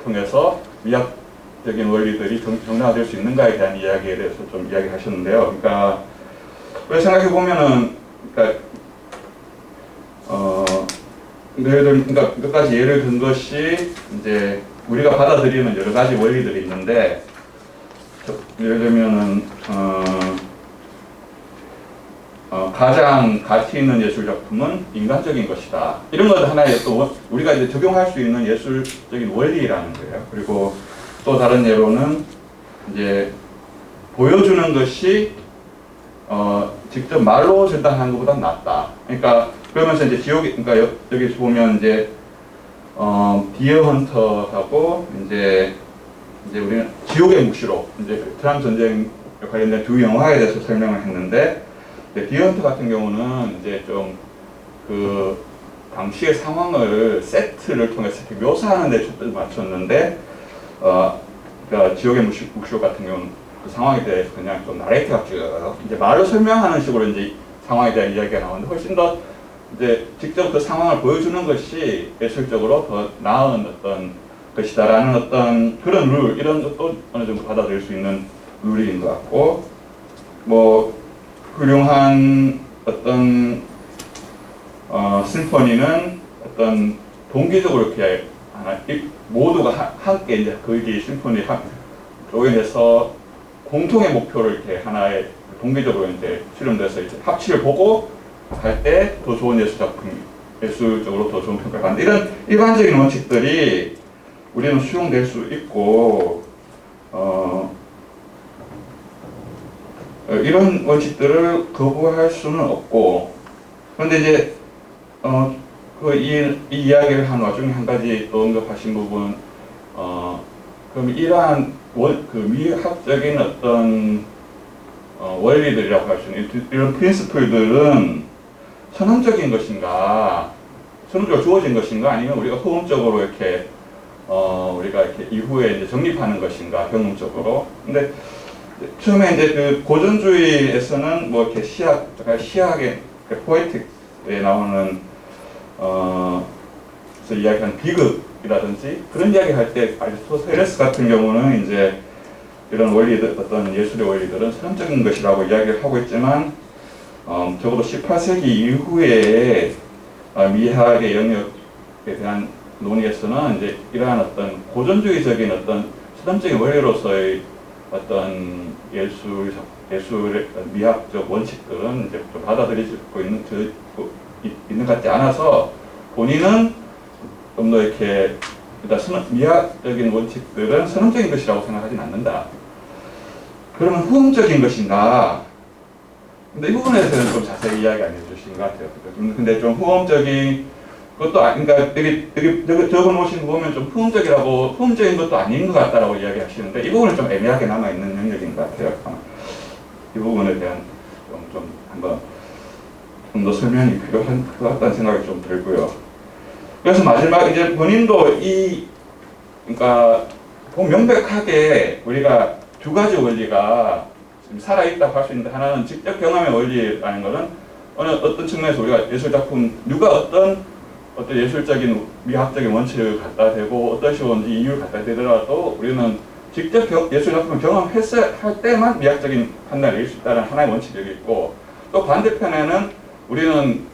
통해서 미학적인 원리들이 정당화될 수 있는가에 대한 이야기에 대해서 좀 이야기하셨는데요. 그러니까 왜 생각해 보면은 그러니까 몇 가지 예를 든 것이 이제 우리가 받아들이는 여러 가지 원리들이 있는데 예를 들면은 가장 가치 있는 예술 작품은 인간적인 것이다. 이런 것도 하나의 또 우리가 이제 적용할 수 있는 예술적인 원리라는 거예요. 그리고 또 다른 예로는 이제 보여주는 것이 직접 말로 전달하는 것보다 낫다. 그러니까 그러면서 이제 그러니까 여기 보면 이제 디어 헌터하고 이제 우리는 지옥의 묵시록 이제 베트남 전쟁 관련된 두 영화에 대해서 설명을 했는데 디어 헌터 같은 경우는 이제 좀 그 당시의 상황을 세트를 통해서 이렇게 묘사하는 데 초점을 맞췄는데 그러니까 지옥의 묵시록 같은 경우는 그 상황에 대해서 그냥 좀 나레이티브가 이제 말로 설명하는 식으로 이제 상황에 대한 이야기가 나오는데 훨씬 더 이제 직접 그 상황을 보여주는 것이 예술적으로 더 나은 어떤 것이다라는 어떤 그런 룰 이런 것도 어느 정도 받아들일 수 있는 룰인 것 같고 뭐 훌륭한 어떤 심포니는 어떤 동기적으로 이렇게 모두가 함께 이제 거기 심포니 조연해서 공통의 목표를 이렇게 하나의 동기적으로 이제 실현돼서 이제 합치를 보고 할 때 더 좋은 예술적으로 더 좋은 평가를 받는다. 이런 일반적인 원칙들이 우리는 수용될 수 있고 이런 원칙들을 거부할 수는 없고 그런데 이제 이 이야기를 한 와중에 한 가지 또 언급하신 부분 그럼 이러한 미학적인 어떤 원리들이라고 할 수 있는 이런 프린시플들은 선언적인 것인가, 선언적으로 주어진 것인가, 아니면 우리가 후음적으로 이렇게 우리가 이렇게 이후에 이제 정립하는 것인가, 경험적으로. 근데 처음에 이제 그 고전주의에서는 뭐 이렇게 시학의 포에틱에 나오는 그래서 이야기하는 비극이라든지 그런 이야기 할 때 아리스토텔레스 같은 경우는 이제 이런 원리들, 어떤 예술의 원리들은 선언적인 것이라고 이야기를 하고 있지만 적어도 18세기 이후에 미학의 영역에 대한 논의에서는 이제 이러한 어떤 고전주의적인 어떤 선언적인 원리로서의 어떤 예술의 미학적 원칙들은 이제 좀 받아들이고 있는 것 같지 않아서 본인은 좀 더 이렇게 일단 미학적인 원칙들은 선언적인 것이라고 생각하진 않는다. 그러면 후음적인 것인가? 근데 이 부분에 대해서는 좀 자세히 이야기 안 해주신 것 같아요. 근데 좀 후음적인 것도 그러니까 되게 적어놓으신 거 보면 좀 후음적인 것도 아닌 것 같다라고 이야기하시는데 이 부분은 좀 애매하게 남아있는 영역인 것 같아요. 이 부분에 대한 좀 한번 좀 더 설명이 필요한 것 같다는 생각이 좀 들고요. 그래서 마지막 이제 본인도 그러니까 명백하게 우리가 두 가지 원리가 지금 살아있다고 할 수 있는데 하나는 직접 경험의 원리라는 것은 어떤 측면에서 우리가 예술작품 누가 어떤 예술적인 미학적인 원칙을 갖다 대고 어떤 식으로든지 이유를 갖다 대더라도 우리는 직접 예술작품을 경험할 때만 미학적인 판단을 내릴 수 있다는 하나의 원칙이 있고 또 반대편에는 우리는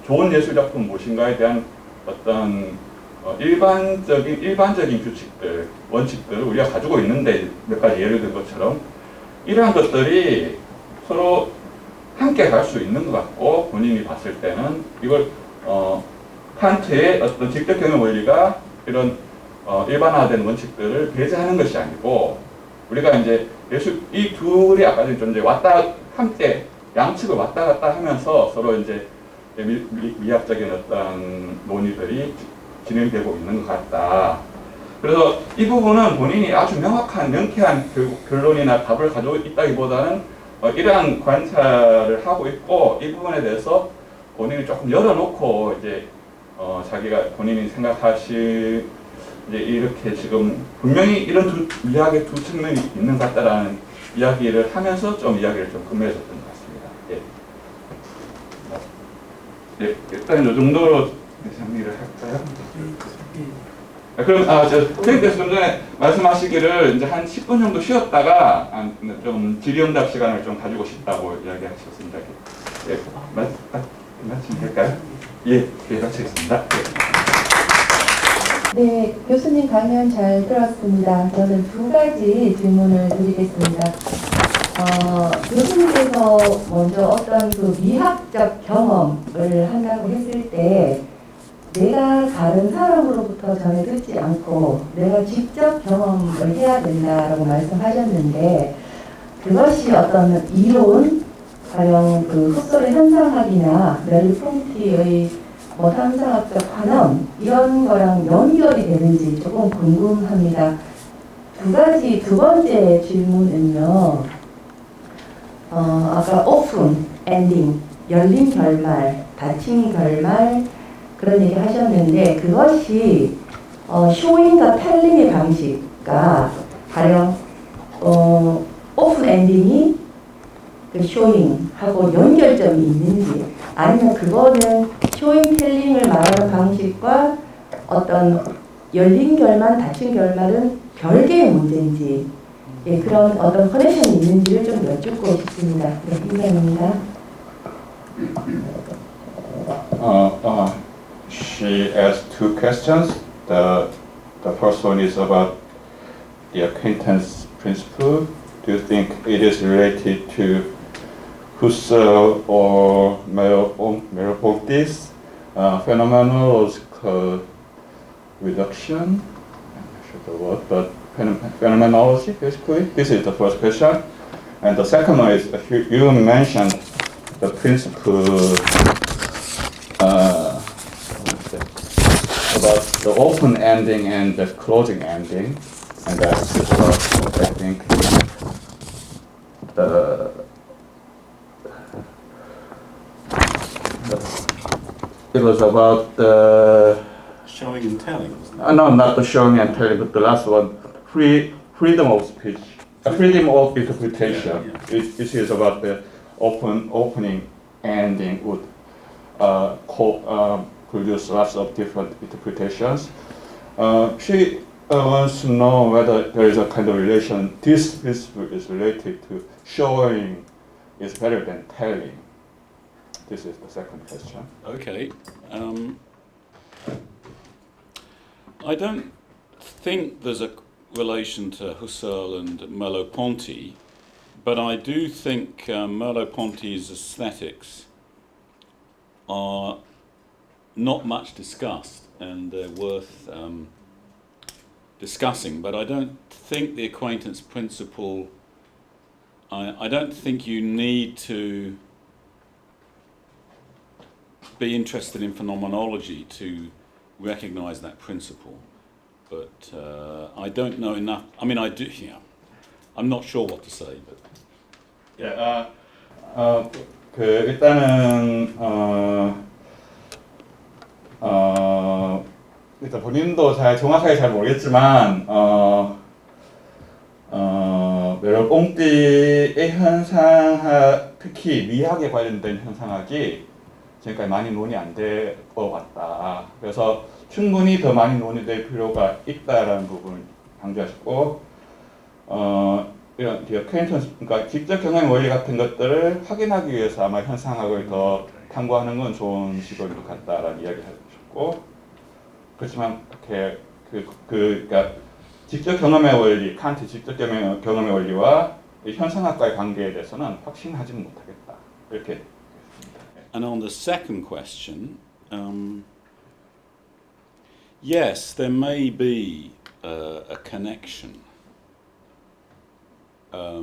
좋은 예술 작품 무엇인가에 대한 어떤 일반적인 규칙들, 원칙들을 우리가 가지고 있는데 몇 가지 예를 든 것처럼 이러한 것들이 서로 함께 갈 수 있는 것 같고 본인이 봤을 때는 이걸 칸트의 어떤 직접 경험 원리가 이런 일반화된 원칙들을 배제하는 것이 아니고 우리가 이제 예술 이 둘이 아까 좀 이제 함께 양측을 왔다 갔다 하면서 서로 이제 미학적인 어떤 논의들이 진행되고 있는 것 같다. 그래서 이 부분은 본인이 아주 명확한 명쾌한 결론이나 답을 가지고 있다기보다는 이러한 관찰을 하고 있고 이 부분에 대해서 본인이 조금 열어놓고 이제 자기가 본인이 생각하실 이제 이렇게 지금 분명히 이런 미학의 두 측면이 있는 것 같다라는 이야기를 하면서 좀 이야기를 좀 건네줬던 것 같습니다. 예. 네, 일단 이 정도로 정리를 할까요? 그럼 선생님께서 좀 전에 말씀하시기를 이제 한 10분 정도 쉬었다가 좀 질의응답 시간을 좀 가지고 싶다고 이야기하셨습니다. 예, 마치면 될까요? 예, 마치겠습니다. 네, 교수님 강연 잘 들었습니다. 저는 두 가지 질문을 드리겠습니다. 교수님께서 먼저 어떤 그 미학적 경험을 한다고 했을 때 내가 다른 사람으로부터 전해 듣지 않고 내가 직접 경험을 해야 된다라고 말씀하셨는데 그것이 어떤 이론, 가령 그 헛소리 현상학이나 멜리폼티의 현상학적 관험 이런 거랑 연결이 되는지 조금 궁금합니다. 두 번째 질문은요. 아까 오픈 엔딩, 열린 결말, 닫힌 결말 그런 얘기 하셨는데 그것이 쇼잉과 텔링의 방식과 가령 오픈 엔딩이 그 쇼잉하고 연결점이 있는지 아니면 그거는 쇼잉 텔링을 말하는 방식과 어떤 열린 결말, 닫힌 결말은 별개의 문제인지 예, 그런 어떤 커넥션이 있는지를 좀 여쭙고 싶습니다. 네, 이상입니다. She asked two questions. The first one is about the acquaintance principle. Do you think it is related to Husserl or Merleau-Ponty's phenomenological reduction? I'm not sure the word, but phenomenology, basically. This is the first question. And the second one is you mentioned the principle about the open ending and the closing ending, and that was, I think, it was about the Showing and telling. no, not the showing and telling, but the last one, freedom of speech, freedom of interpretation. This is about the opening ending would produce lots of different interpretations. She wants to know whether there is a kind of relation. This principle is related to showing is better than telling. This is the second question. Okay. I don't think there's a relation to Husserl and Merleau-Ponty, but I do think Merleau-Ponty's aesthetics are not much discussed and they're worth discussing, but I don't think the acquaintance principle, I don't think you need to be interested in phenomenology to recognize that principle, but I don't know enough. I mean, I do. Yeah, I'm not sure what to say, but yeah. 일단은 일단 본인도 정확하게 잘 모르겠지만 메르-뽕띠의 현상학, 특히 미학에 관련된 현상학이 지금까지 많이 논의 안 될 것 같다. 그래서 충분히 더 많이 논의될 필요가 있다라는 부분을 강조하셨고, 이런 acquaintance, 그러니까 직접 경험의 원리 같은 것들을 확인하기 위해서 아마 현상학을 더 탐구하는 건 좋은 시도일 것 같다라는 이야기를 하셨고, 그렇지만 이렇게 그러니까 직접 경험의 원리, 칸트 직접 경험의 원리와 현상학과의 관계에 대해서는 확신하지는 못하겠다 이렇게. And on the second question, yes, there may be a connection. I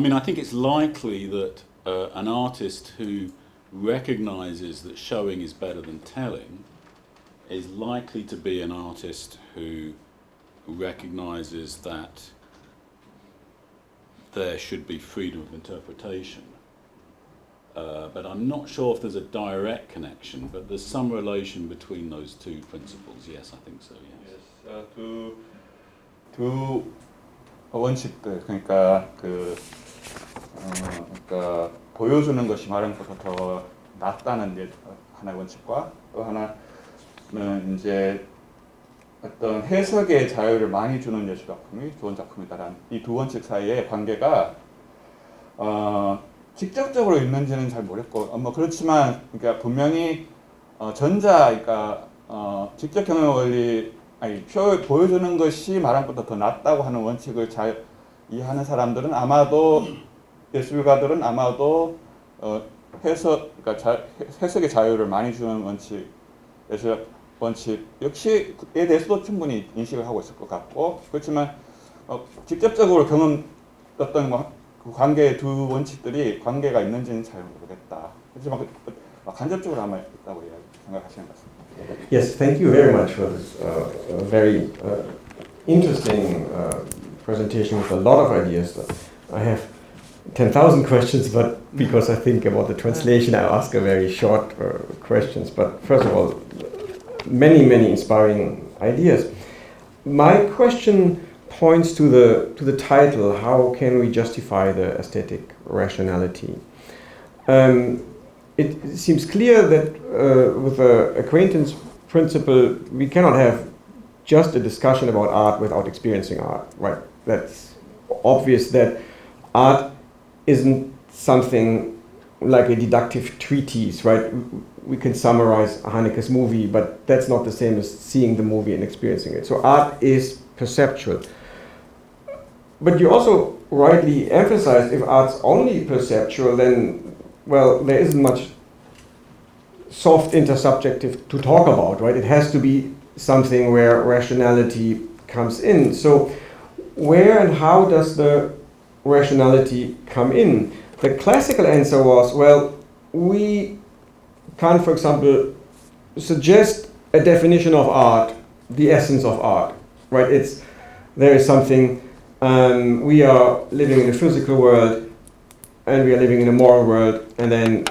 mean, I think it's likely that an artist who recognizes that showing is better than telling is likely to be an artist who recognizes that there should be freedom of interpretation. But I'm not sure if there's a direct connection, but there's some relation between those two principles. Yes, I think so, yes. 두 원칙들, 그러니까 그러니까 보여주는 것이 말하는 것보다 더 낫다는 하나의 원칙과 또 하나는 이제 어떤 해석의 자유를 많이 주는 예술 작품이 좋은 작품이다라는 이 두 원칙 사이의 관계가 직접적으로 있는지는 잘 모르겠고, 뭐 그렇지만 그러니까 분명히 그러니까 직접 경험의 원리, 보여주는 것이 말한 것보다 더 낫다고 하는 원칙을 잘 이해하는 사람들은 아마도 예술가들은 아마도 해석의 자유를 많이 주는 원칙, 예술 원칙 역시에 대해서도 충분히 인식을 하고 있을 것 같고, 그렇지만 직접적으로 경험했던 그 관계의 두 원칙들이 관계가 있는지는 잘 모르겠다. 하지만 간접적으로 아마 있다고 생각하시는 것 같습니다. Yes, thank you very much for this very interesting presentation with a lot of ideas. I have 10,000 questions, but because I think about the translation, I ask a very short questions. But first of all, many inspiring ideas. My question points to the title, how can we justify the aesthetic rationality? It seems clear that with the acquaintance principle, we cannot have just a discussion about art without experiencing art, right? That's obvious that art isn't something like a deductive treatise, right? We can summarize Haneke's movie, but that's not the same as seeing the movie and experiencing it. So art is perceptual. But you also rightly emphasized if art's only perceptual, then, well, there isn't much soft intersubjective to talk about, right? It has to be something where rationality comes in. So where and how does the rationality come in? The classical answer was, well, we can't, for example, suggest a definition of art, the essence of art, right? There is something, we are living in a physical world and we are living in a moral world, and then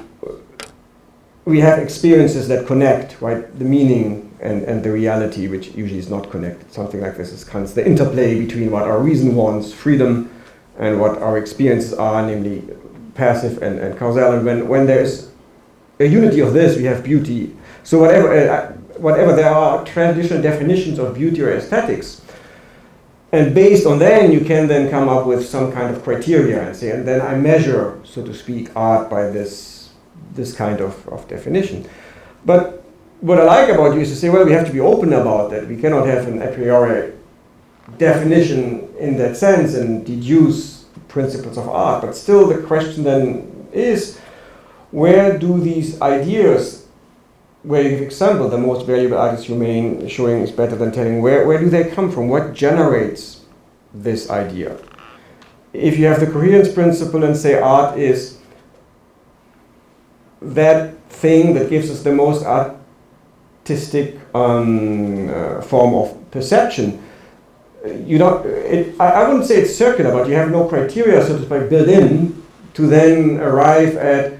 we have experiences that connect, right? The meaning and the reality, which usually is not connected. Something like this is Kant's, the interplay between what our reason wants, freedom, and what our experiences are, namely passive and causal. And when there is a unity of this, we have beauty. So whatever there are traditional definitions of beauty or aesthetics, and based on that, you can then come up with some kind of criteria and say, and then I measure, so to speak, art by this kind of definition. But what I like about you is to say, well, we have to be open about that. We cannot have an a priori definition in that sense and deduce principles of art. But still the question then is, where do these ideas, where you give example, the most valuable artist remain, showing is better than telling, where do they come from? What generates this idea? If you have the coherence principle and say art is that thing that gives us the most artistic form of perception, I wouldn't say it's circular, but you have no criteria, so to speak, built in to then arrive at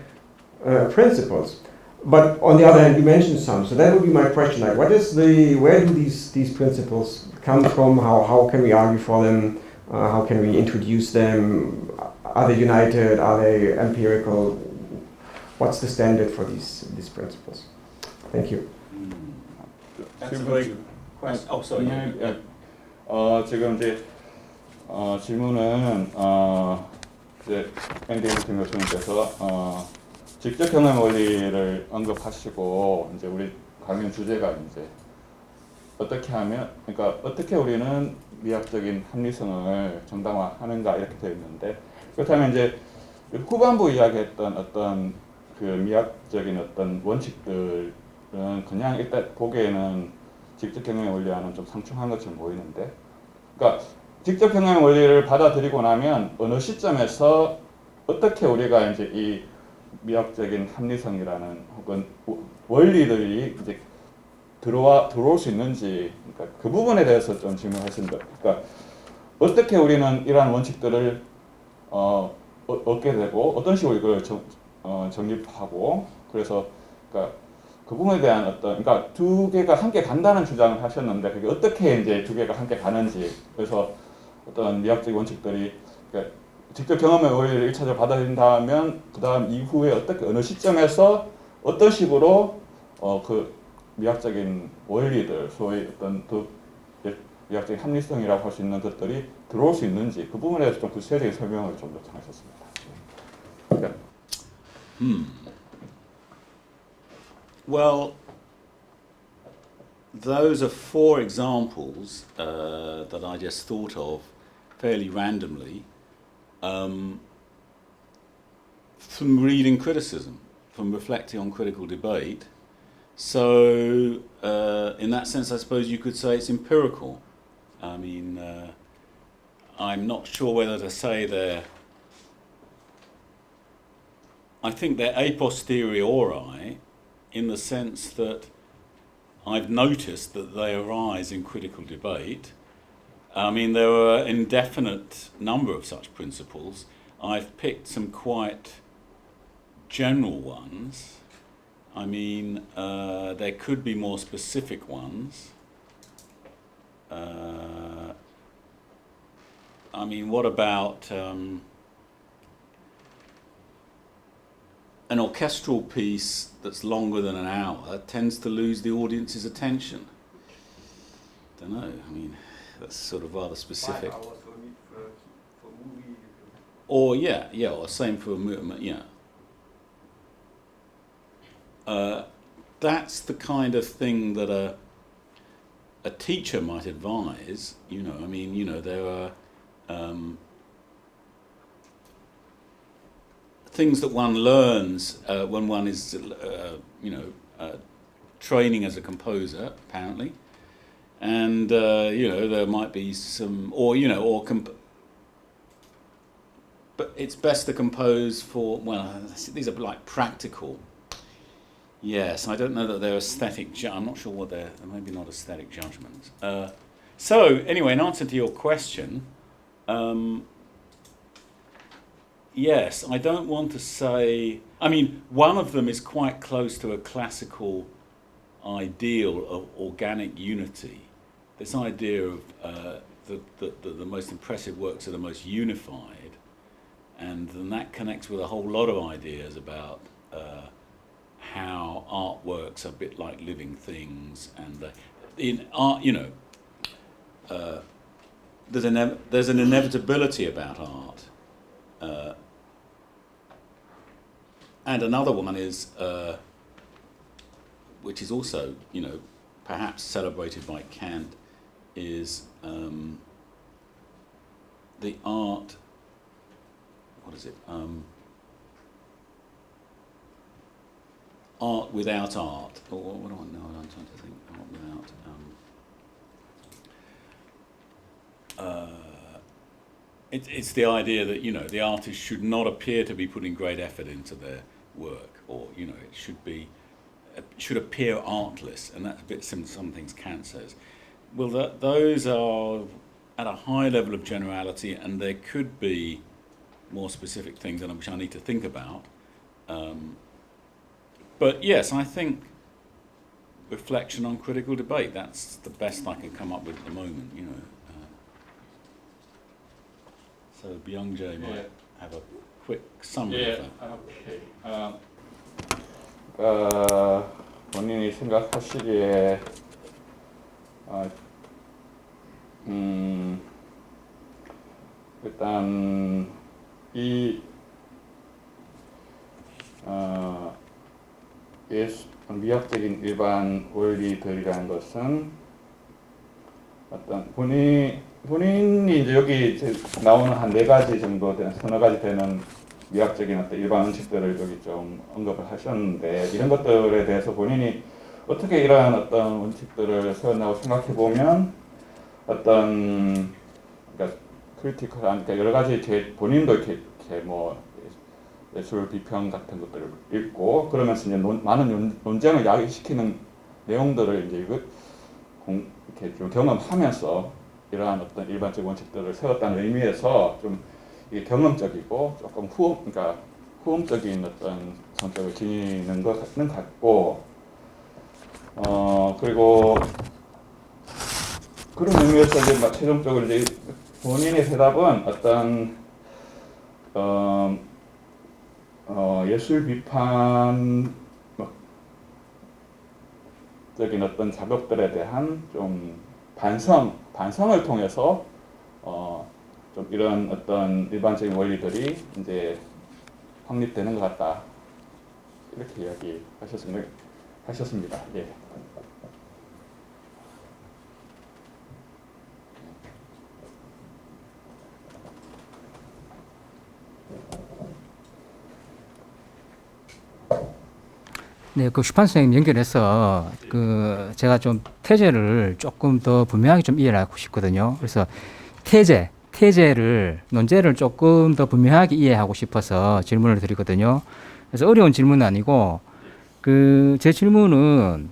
principles. But on the other hand, you mentioned some, so that would be my question. Like, where do these principles come from? How can we argue for them? How can we introduce them? Are they united? Are they empirical? What's the standard for these principles? Thank you. Question. Oh, sorry. 지금 이제 질문은 이제 앤디 같은 교수님께서 직접 경험 원리를 언급하시고 이제 우리 강연 주제가 이제 어떻게 하면 그러니까 어떻게 우리는 미학적인 합리성을 정당화하는가 이렇게 되어 있는데 그렇다면 이제 후반부 이야기했던 어떤 그 미학적인 어떤 원칙들은 그냥 일단 보기에는 직접 경험의 원리와는 좀 상충한 것처럼 보이는데, 그러니까 직접 경험의 원리를 받아들이고 나면 어느 시점에서 어떻게 우리가 이제 이 미학적인 합리성이라는 혹은 원리들이 이제 들어올 수 있는지, 그러니까 그 부분에 대해서 좀 질문하신다. 그러니까 어떻게 우리는 이러한 원칙들을 얻게 되고 어떤 식으로 이걸 정립하고 그래서 그러니까 그 부분에 대한 어떤 그러니까 두 개가 함께 간다는 주장을 하셨는데 그게 어떻게 이제 두 개가 함께 가는지 그래서 어떤 미학적인 원칙들이 그러니까 직접 경험의 원리를 1차적으로 받아들인다면 그 다음 이후에 어떻게 어느 시점에서 어떤 식으로 그 미학적인 원리들 소위 어떤 미학적인 합리성이라고 할 수 있는 것들이 들어올 수 있는지 그 부분에 대해서 좀 구체적인 설명을 좀 요청하셨습니다. 그러니까 Well, those are four examples that I just thought of fairly randomly from reading criticism, from reflecting on critical debate. So, in that sense, I suppose you could say it's empirical. I mean, I'm not sure whether to say I think they're a posteriori in the sense that I've noticed that they arise in critical debate. I mean, there are an indefinite number of such principles. I've picked some quite general ones. I mean, there could be more specific ones. I mean, what about an orchestral piece that's longer than an hour tends to lose the audience's attention? Don't know. I mean, that's sort of rather specific. 5 hours for movie. Or or same for a movement. Yeah. That's the kind of thing that a teacher might advise. You know, I mean, you know, there are things that one learns when one is, training as a composer, apparently, and there might be some, but it's best to compose for. Well, these are like practical. Yes, I don't know that they're aesthetic. I'm not sure what they're. Maybe not aesthetic judgments. So anyway, in answer to your question. Yes, I don't want to say. I mean, one of them is quite close to a classical ideal of organic unity. This idea of the most impressive works are the most unified, and then that connects with a whole lot of ideas about how art works are a bit like living things, and in art, there's an inevitability about art. And another one is, which is also, perhaps celebrated by Kant, is the art. What is it? Art without art. Or what do I know? I'm trying to think. Art without. It's the idea that the artist should not appear to be putting great effort into their work, or it should appear artless, and that's a bit similar to some things Kant says. Well, those are at a high level of generality, and there could be more specific things which I need to think about. But yes, I think reflection on critical debate, that's the best I can come up with at the moment, So Byung-jae might have a quick summary of that. Okay. 본인이 생각하시기에 일단 이 미학적인 일반 원리들이라는 것은 어떤 본인이 이제 여기 나오는 한 4가지 정도 되는 서너 가지 되는 미학적인 어떤 일반 원칙들을 여기 좀 언급을 하셨는데 이런 것들에 대해서 본인이 어떻게 이러한 어떤 원칙들을 세웠나고 생각해 보면 어떤 그러니까 크리티컬한 그러니까 여러 가지 본인도 이렇게 뭐 예술 비평 같은 것들을 읽고 그러면서 이제 많은 논쟁을 야기시키는 내용들을 이제 이렇게 좀 경험하면서 이러한 어떤 일반적 원칙들을 세웠다는 의미에서 좀 이게 경험적이고 조금 그러니까 후험적인 어떤 성격을 지니는 것은 같고 그리고 그런 의미에서 이제 최종적으로 이제 본인의 대답은 어떤 예술 비판적인 어떤 작업들에 대한 좀 반성을 통해서 좀 이런 어떤 일반적인 원리들이 이제 확립되는 것 같다 이렇게 이야기하셨습니다. 예. 네, 그 슈판 선생님 연결해서 그 제가 좀 태제를 조금 더 분명하게 좀 이해를 하고 싶거든요. 그래서 태제를 논제를 조금 더 분명하게 이해하고 싶어서 질문을 드리거든요. 그래서 어려운 질문은 아니고 그 제 질문은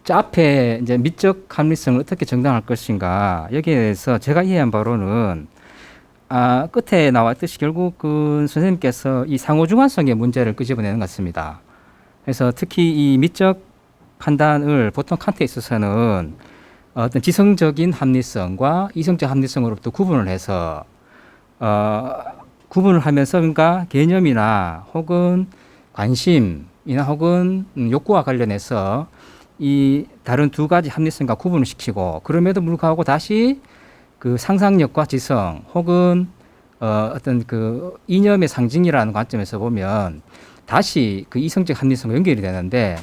저 앞에 이제 미적 합리성을 어떻게 정당할 것인가 여기에 대해서 제가 이해한 바로는 끝에 나왔듯이 결국은 선생님께서 이 상호주관성의 문제를 끄집어내는 것 같습니다. 그래서 특히 이 미적 판단을 보통 칸트에 있어서는 어떤 지성적인 합리성과 이성적 합리성으로부터 구분을 해서 구분을 하면서 그러니까 개념이나 혹은 관심이나 혹은 욕구와 관련해서 이 다른 두 가지 합리성과 구분을 시키고 그럼에도 불구하고 다시 그 상상력과 지성 혹은 어떤 그 이념의 상징이라는 관점에서 보면 다시 그 이성적 합리성과 연결이 되는데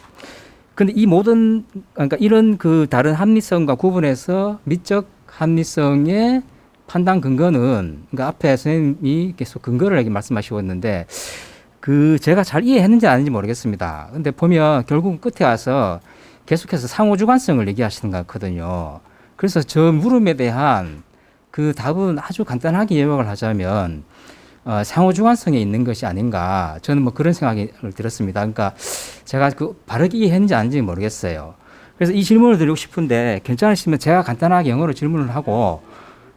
근데 이 모든 그러니까 이런 그 다른 합리성과 구분해서 미적 합리성의 판단 근거는 그러니까 앞에 선생님이 계속 근거를 이렇게 말씀하시고 그 제가 잘 이해했는지 아닌지 모르겠습니다. 근데 보면 결국 끝에 와서 계속해서 상호주관성을 얘기하시는 것 같거든요. 그래서 저 물음에 대한 그 답은 아주 간단하게 요약을 하자면 상호주관성에 있는 것이 아닌가 저는 뭐 그런 생각을 들었습니다. 그러니까 제가 그 바르게 이해했는지 아닌지 모르겠어요. 그래서 이 질문을 드리고 싶은데 괜찮으시면 제가 간단하게 영어로 질문을 하고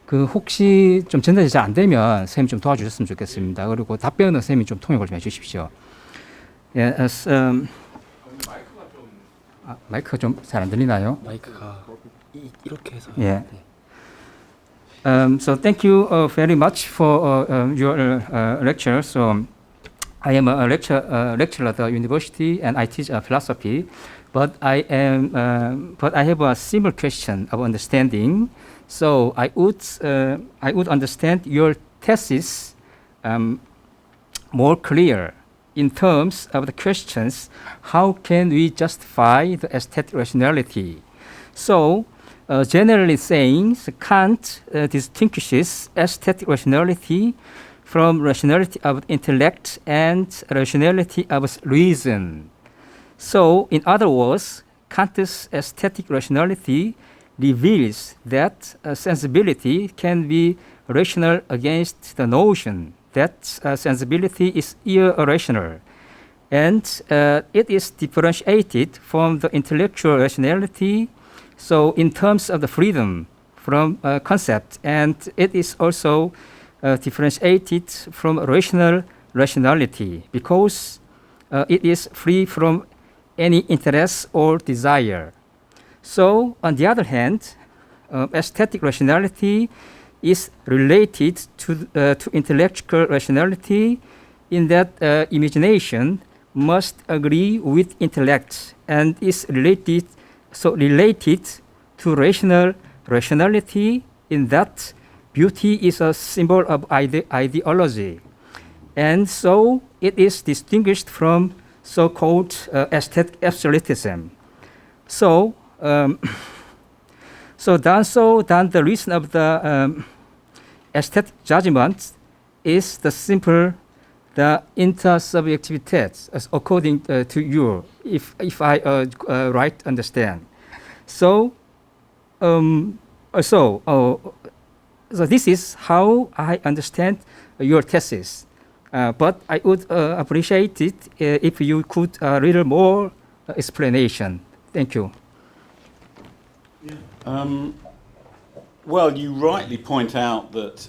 그 혹시 좀 전달이 잘 안 되면 선생님 좀 도와주셨으면 좋겠습니다. 그리고 답변은 선생님이 좀 통역을 좀 해주십시오. Yes, 마이크가 좀 잘 안 들리나요? 마이크가 이렇게 해서. 예. So thank you very much for your lecture. So I am a lecturer at the university and I teach philosophy, but I have a simple question of understanding. So I would understand your thesis more clear in terms of the questions. How can we justify the aesthetic rationality? So generally saying, Kant distinguishes aesthetic rationality from rationality of intellect and rationality of reason. So, in other words, Kant's aesthetic rationality reveals that sensibility can be rational against the notion that sensibility is irrational, and it is differentiated from the intellectual rationality. So in terms of the freedom from concept, and it is also differentiated from rational rationality because it is free from any interest or desire. So on the other hand, aesthetic rationality is related to intellectual rationality in that imagination must agree with intellect and is related so related to rationality in that beauty is a symbol of ideology. And so it is distinguished from so-called aesthetic absolutism. So then the reason of the aesthetic judgment is the simple, the intersubjectivities, as according to you, if I right understand. So this is how I understand your thesis. But I would appreciate it if you could a little more explanation. Thank you. Well, you rightly point out that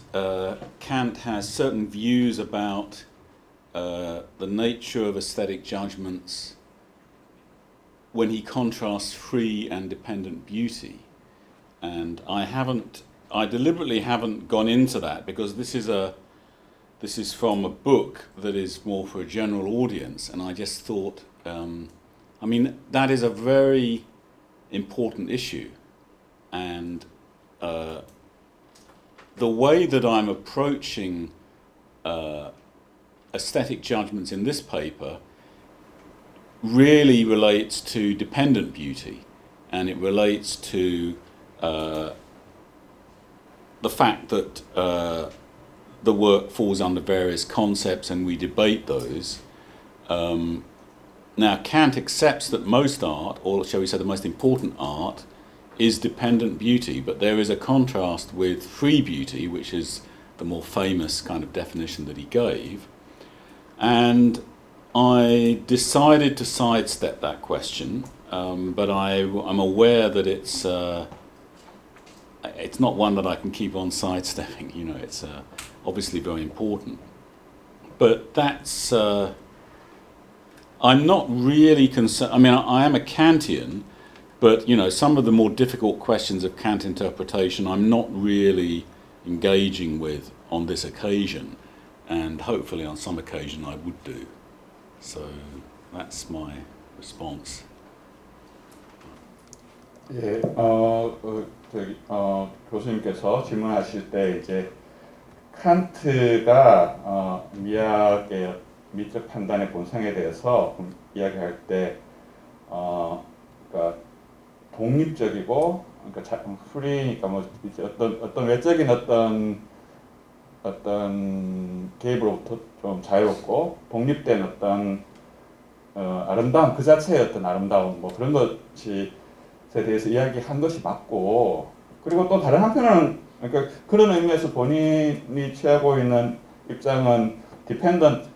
Kant has certain views about the nature of aesthetic judgments when he contrasts free and dependent beauty. And I deliberately haven't gone into that because this is from a book that is more for a general audience, and I just thought, that is a very important issue, and the way that I'm approaching aesthetic judgments in this paper really relates to dependent beauty, and it relates to the fact that the work falls under various concepts and we debate those. Now, Kant accepts that most art, or shall we say the most important art, is dependent beauty, but there is a contrast with free beauty, which is the more famous kind of definition that he gave. And I decided to sidestep that question, but I'm aware that it's not one that I can keep on sidestepping. It's obviously very important. But that's... I'm not really concerned. I am a Kantian, but some of the more difficult questions of Kant interpretation I'm not really engaging with on this occasion, and hopefully on some occasion I would do. So that's my response. 예, 교수님께서 질문하실 때 이제 칸트가 미학의 미적 판단의 본성에 대해서 이야기할 때, 그러니까 독립적이고, 그러니까 프리니까 뭐 이제 어떤 외적인 어떤 개입으로부터 좀 자유롭고 독립된 어떤 아름다움 그 자체의 어떤 아름다움 뭐 그런 것에 대해서 이야기한 것이 맞고, 그리고 또 다른 한편으로는 그러니까 그런 의미에서 본인이 취하고 있는 입장은 디펜던트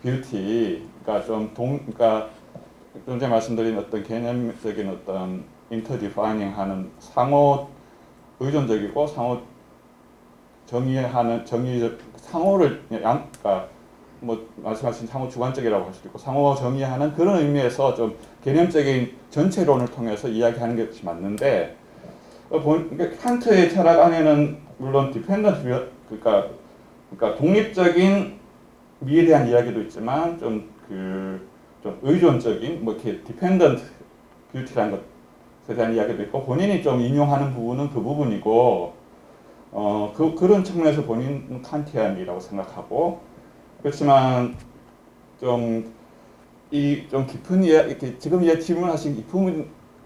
뷰티, 그러니까 그러니까 좀 전에 말씀드린 어떤 개념적인 어떤 인터디파이닝하는 상호 의존적이고 상호 정의적 상호를 그러니까 뭐 말씀하신 상호 주관적이라고 할 수도 있고 상호 정의하는 그런 의미에서 좀 개념적인 전체론을 통해서 이야기하는 것이 맞는데, 그러니까 칸트의 철학 안에는 물론 디펜던트 그러니까 독립적인 미에 대한 이야기도 있지만 좀 의존적인 뭐 이렇게 디펜던트 뷰티라는 것에 대한 이야기도 있고, 본인이 좀 인용하는 부분은 그 부분이고, 그런 측면에서 본인은 칸티안이라고 생각하고, 그렇지만 좀 깊은 이렇게 지금 질문하신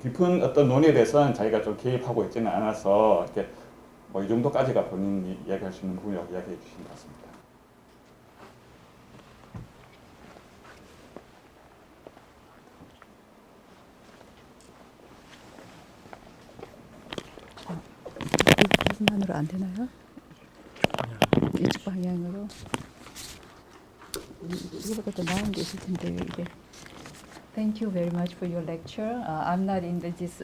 깊은 어떤 논의에 대해서는 자기가 좀 개입하고 있지는 않아서 이렇게 뭐 이 정도까지가 본인이 이야기할 수 있는 부분이라고 이야기해 주신 것 같습니다. 이만으로 안 되나요? 이쪽 방향으로. 이거보다 더 나은 게 있을 텐데요, 이게. Thank you very much for your lecture. I'm not in this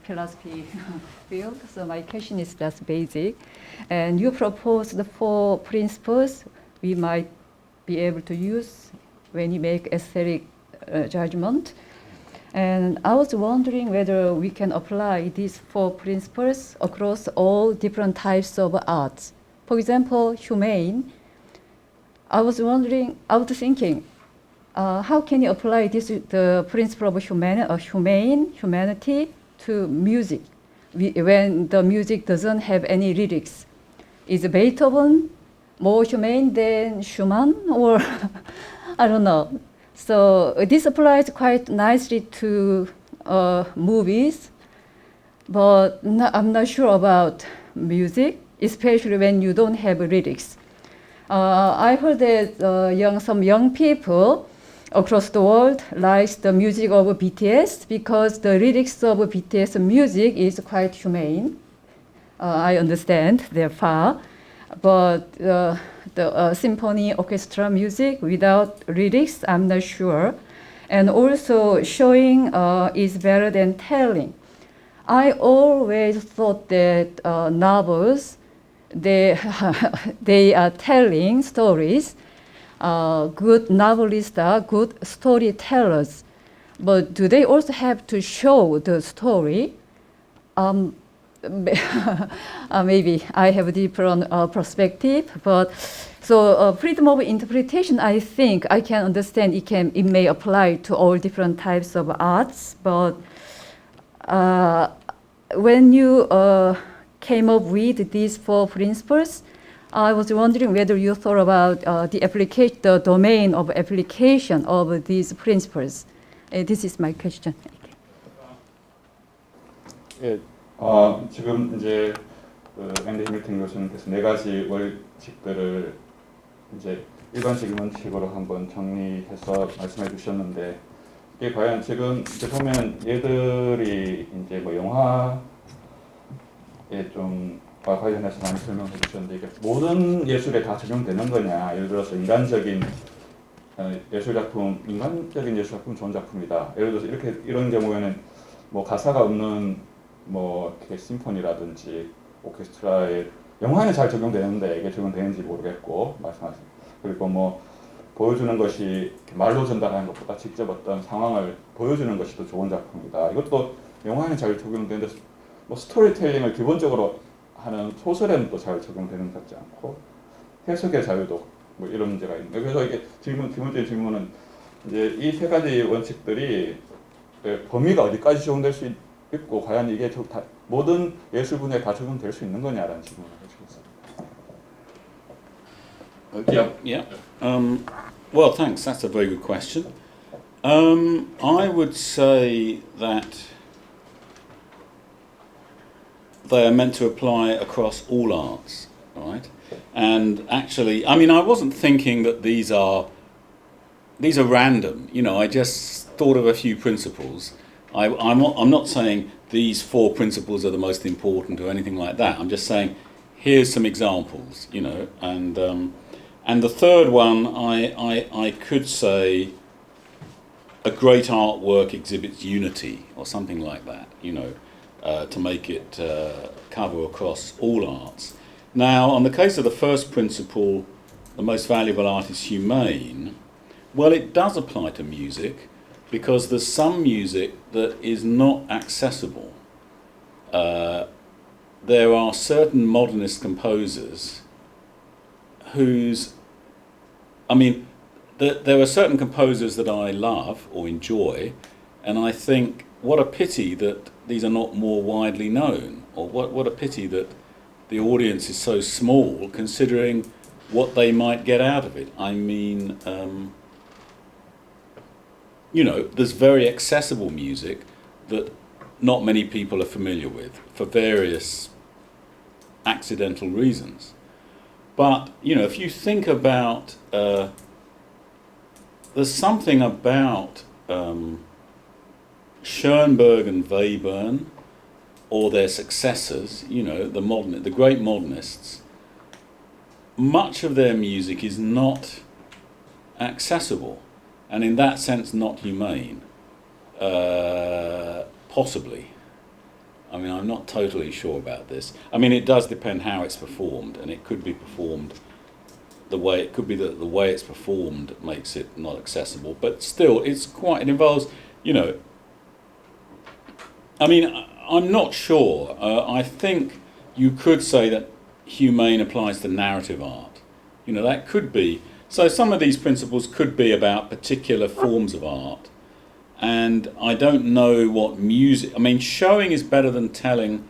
philosophy field, so my question is just basic. And you proposed the 4 principles we might be able to use when you make aesthetic judgment. And I was wondering whether we can apply these 4 principles across all different types of arts. For example, humane. I was thinking, how can you apply the principle of humanity to music when the music doesn't have any lyrics? Is Beethoven more humane than Schumann, or I don't know. So this applies quite nicely to movies, but I'm not sure about music, especially when you don't have lyrics. I heard that some young people across the world likes the music of BTS because the lyrics of BTS music is quite humane. I understand therefore, but the symphony orchestra music without lyrics, I'm not sure. And also showing is better than telling. I always thought that novels, they are telling stories. Good novelists are good storytellers. But do they also have to show the story? Maybe I have a different perspective, but so freedom of interpretation, I think I can understand it may apply to all different types of arts, but when you came up with these 4 principles, I was wondering whether you thought about the domain of application of these principles. This is my question. 예, 지금 이제 앤디 히밀턴 교수님께서 4가지 원칙들을 이제 일반적인 원칙으로 한번 정리해서 말씀해 주셨는데, 이게 과연 지금 이제 보면 얘들이 이제 뭐 영화에 좀 관련해서 많이 설명해 주셨는데, 이게 모든 예술에 다 적용되는 거냐? 예를 들어서 인간적인 예술 작품 좋은 작품이다. 예를 들어서 이런 경우에는 뭐 가사가 없는 뭐 이렇게 심포니라든지 오케스트라에 영화에는 잘 적용되는데 이게 적용되는지 모르겠고 말씀하신, 그리고 뭐 보여주는 것이 말로 전달하는 것보다 직접 어떤 상황을 보여주는 것이 더 좋은 작품이다. 이것도 영화에는 잘 적용되는데 뭐 스토리텔링을 기본적으로 하는 소설에는 또 잘 적용되는 것 같지 않고, 해석의 자유도 뭐 이런 문제가 있는데, 그래서 이게 기본적인 질문은 이제 이 3가지 원칙들이 범위가 어디까지 적용될 수 있고 과연 이게 다 모든 예술 분야에 다 적용될 수 있는 거냐라는 질문을 해주셨습니다. Yeah. Well, thanks. That's a very good question. I would say that they are meant to apply across all arts, right? And actually, I mean, I wasn't thinking that these are random. You know, I just thought of a few principles. I'm not saying these 4 principles are the most important or anything like that. I'm just saying here's some examples, you know, and the third one I could say a great artwork exhibits unity or something like that, you know, to make it cover across all arts. Now, on the case of the first principle, the most valuable art is humane. Well, it does apply to music because there's some music that is not accessible. There are certain modernist composers there are certain composers that I love or enjoy, and I think what a pity that these are not more widely known, or what a pity that the audience is so small considering what they might get out of it. I mean, you know, there's very accessible music that not many people are familiar with for various accidental reasons. But, you know, if you think about, there's something about Schoenberg and Webern, or their successors, you know, the great modernists. Much of their music is not accessible, and in that sense not humane. Possibly. I mean, I'm not totally sure about this. I mean, it does depend how it's performed, and it could be performed the way it could be that the way it's performed makes it not accessible. But still, it involves, you know. I mean, I'm not sure. I think you could say that humane applies to narrative art. You know, that could be So some of these principles could be about particular forms of art, and I don't know what music. I mean, showing is better than telling.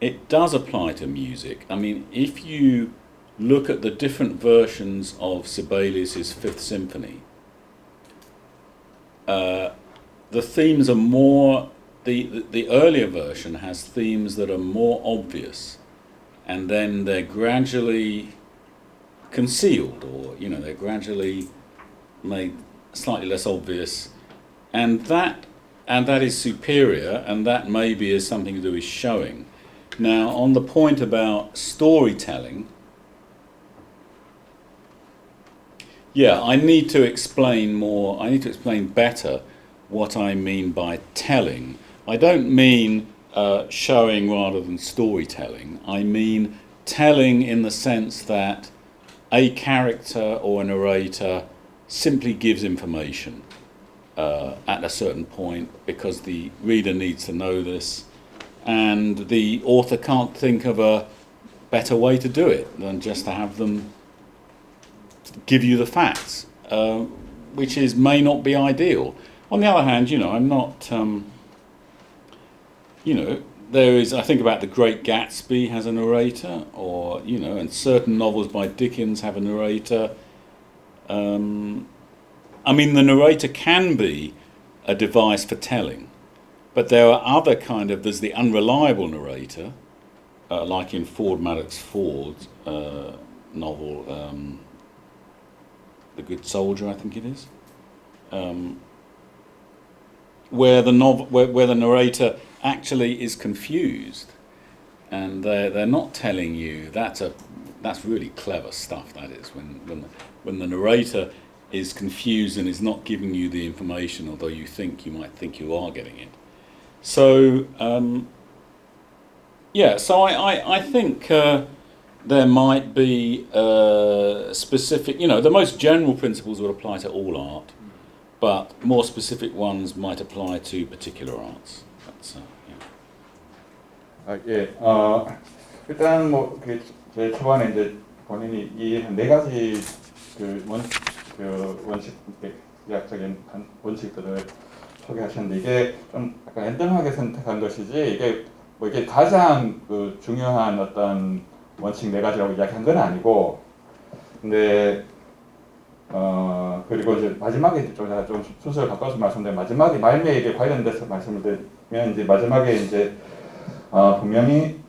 It does apply to music. I mean, if you look at the different versions of Sibelius's Fifth Symphony, the themes are more. The earlier version has themes that are more obvious, and then they're gradually concealed, or they're gradually made slightly less obvious, and that is superior, and that maybe is something to do with showing. Now, on the point about storytelling, I need to explain more. I need to explain better what I mean by telling. I don't mean showing rather than storytelling. I mean telling in the sense that a character or a narrator simply gives information at a certain point because the reader needs to know this, and the author can't think of a better way to do it than just to have them give you the facts, which may not be ideal. On the other hand, I'm not, there is, I think about The Great Gatsby has a narrator, or, and certain novels by Dickens have a narrator. I mean, the narrator can be a device for telling, but there are other there's the unreliable narrator, like in Ford Madox Ford's novel, The Good Soldier, I think it is, where the narrator actually is confused, and they're not telling you. That's really clever stuff. That is when the narrator is confused and is not giving you the information, although you might think you are getting it. So so I think there might be specific. The most general principles would apply to all art, but more specific ones might apply to particular arts. That's 일단 제일 초반에 이제 본인이 이 네 가지 원칙, 의학적인 원칙들을 소개하셨는데, 이게 좀 약간 랜덤하게 선택한 것이지 이게 가장 중요한 어떤 원칙 네 가지라고 이야기한 건 아니고, 근데 그리고 이제 마지막에 제가 좀 순서를 바꿔서 말씀드리면, 마지막에 말미에 관련돼서 말씀을 드리면, 이제 마지막에 이제 분명히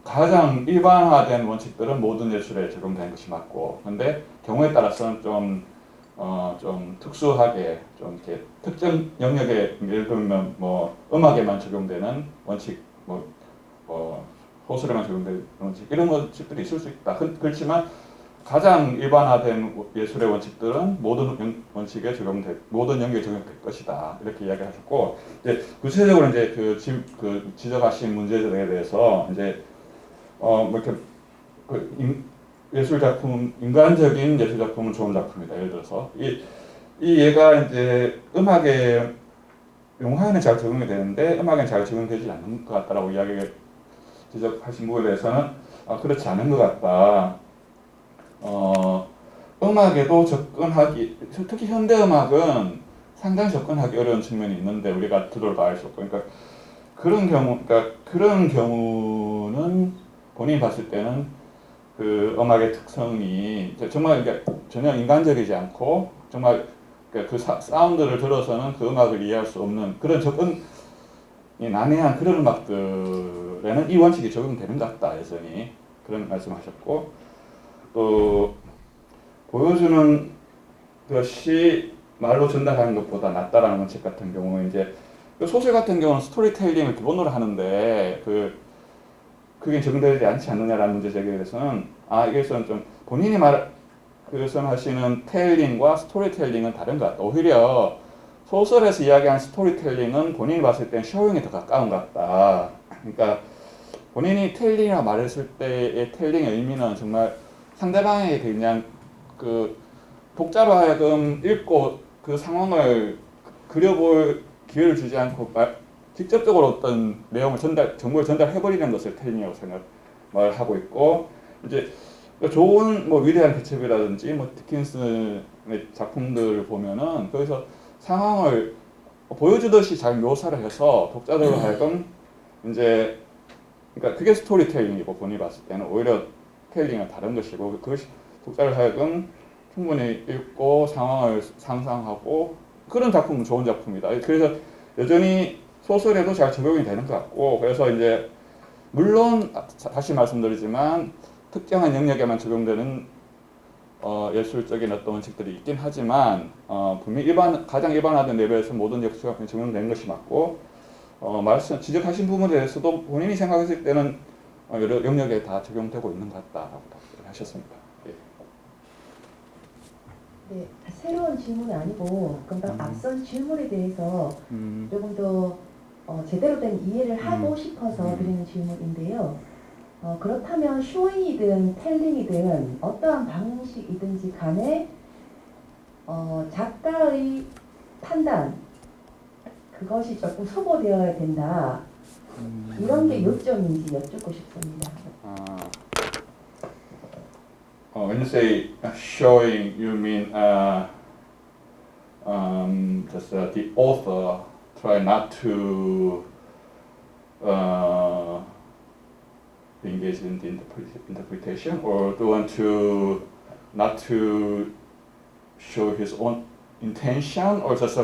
가장 일반화된 원칙들은 모든 예술에 적용되는 것이 맞고, 근데 경우에 따라서는 좀 특수하게 좀 이렇게 특정 영역에, 예를 들면 뭐 음악에만 적용되는 원칙, 소설에만 적용되는 원칙, 이런 원칙들이 있을 수 있다. 그렇지만 가장 일반화된 예술의 원칙들은 모든 원칙에 모든 영역에 적용될 것이다. 이렇게 이야기하셨고, 이제 구체적으로 이제 지적하신 문제들에 대해서 이제 이렇게 예술 작품, 인간적인 예술 작품은 좋은 작품이다. 예를 들어서 얘가 이제 음악에, 영화에는 잘 적용이 되는데 음악에는 잘 적용되지 않는 것 같다라고 지적하신 부분에 대해서는 그렇지 않은 것 같다. 음악에도 특히 현대 음악은 상당히 접근하기 어려운 측면이 있는데 우리가 들어도 알 수 없고, 그런 경우는 본인이 봤을 때는 그 음악의 특성이 정말 전혀 인간적이지 않고, 정말 그 사운드를 들어서는 그 음악을 이해할 수 없는 그런 접근이 난해한 그런 음악들에는 이 원칙이 적용되는 것 같다. 여전히 그런 말씀하셨고, 또 보여주는 것이 말로 전달하는 것보다 낫다라는 원칙 같은 경우는, 이제 소설 같은 경우는 스토리텔링을 기본으로 하는데 그게 적용되지 않지 않느냐라는 문제 제기에 대해서는 이게선 좀 본인이 말씀하시는 텔링과 스토리텔링은 다른 것 같다. 오히려 소설에서 이야기하는 스토리텔링은 본인이 봤을 땐 쇼잉에 더 가까운 것 같다. 그러니까 본인이 텔링이라고 말했을 때의 텔링의 의미는 정말 상대방에게 그냥 독자로 하여금 읽고 그 상황을 그려볼 기회를 주지 않고 직접적으로 어떤 내용을 정보를 전달해버리는 것을 텔링이라고 말하고 있고, 이제 좋은 뭐 위대한 개첩이라든지 뭐 디킨슨의 작품들을 보면은 거기서 상황을 보여주듯이 잘 묘사를 해서 독자들로 하여금 이제 그러니까 그게 스토리텔링이고 본인이 봤을 때는 오히려 텔링은 다른 것이고 그것이 독자를 하여금 충분히 읽고 상황을 상상하고 그런 작품은 좋은 작품이다. 그래서 여전히 소설에도 잘 적용이 되는 것 같고 그래서 이제 물론 다시 말씀드리지만 특정한 영역에만 적용되는 예술적인 어떤 원칙들이 있긴 하지만 분명히 가장 일반화된 레벨에서 모든 예술작품이 적용되는 것이 맞고 지적하신 부분에 대해서도 본인이 생각했을 때는 여러 영역에 다 적용되고 있는 것 같다라고 답변을 하셨습니다. 예. 네, 새로운 질문이 아니고 금방 앞선 질문에 대해서 조금 더 제대로 된 이해를 하고 싶어서 드리는 질문인데요. 그렇다면 쇼잉이든 텔링이든 어떠한 방식이든지 간에 작가의 판단 그것이 조금 소거되어야 된다. 이런 게 요점인지 여쭙고 싶습니다. When you say showing, you mean just the author try not to engage in the interpretation, or do want to not to show his own intention, or just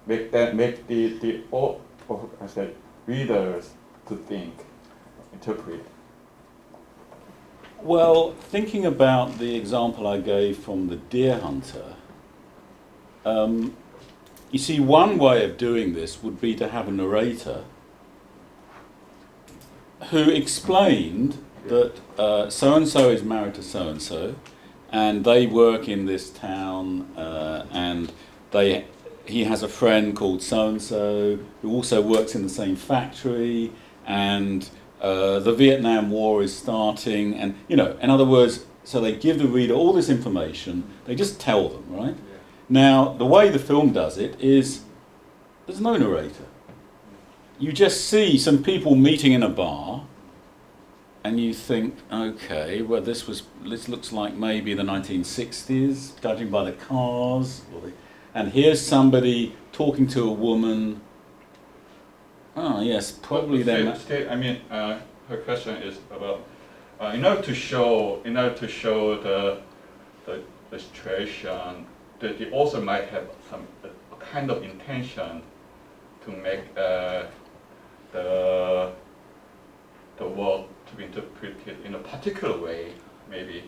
make the or I said readers to think, interpret. Well, thinking about the example I gave from the deer hunter, you see, one way of doing this would be to have a narrator who explained that so-and-so is married to so-and-so, and they work in this town, and he has a friend called so-and-so who also works in the same factory, and the Vietnam War is starting, and in other words, so they give the reader all this information, they just tell them, right? Yeah. Now, the way the film does it is, there's no narrator. You just see some people meeting in a bar, and you think, okay, well, this looks like maybe the 1960s, judging by the cars, and here's somebody talking to a woman. Oh yes, probably then. Her question is about in order to show the situation, that the author might have some kind of intention to make the work to be interpreted in a particular way, maybe.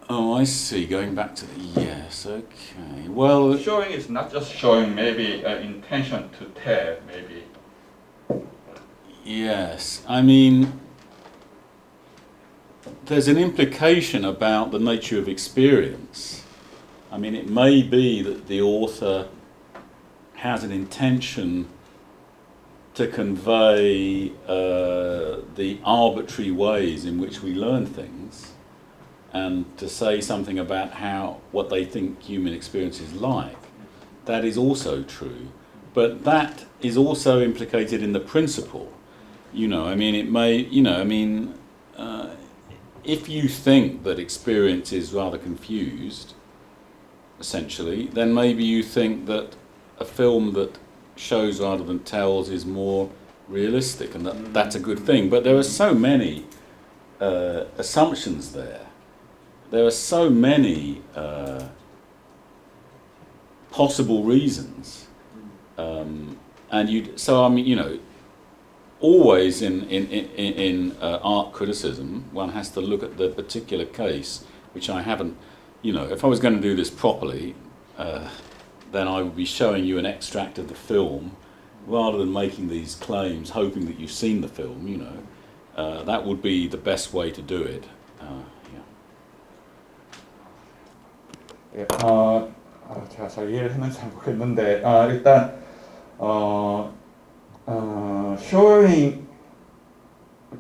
Oh, I see. Going back to yes, okay. Well, showing is not just showing, maybe intention to tell, maybe. Yes, I mean, there's an implication about the nature of experience. I mean, it may be that the author has an intention to convey the arbitrary ways in which we learn things, and to say something about what they think human experience is like. That is also true, but that is also implicated in the principle. I mean, it may, if you think that experience is rather confused, essentially, then maybe you think that a film that shows rather than tells is more realistic, and that's a good thing. But there are so many assumptions there. There are so many possible reasons, always in art criticism, one has to look at the particular case, which I haven't. If I was going to do this properly, then I would be showing you an extract of the film, rather than making these claims, hoping that you've seen the film. That would be the best way to do it. 제가 잘 이해를 했는지 잘 모르겠는데 일단 쇼잉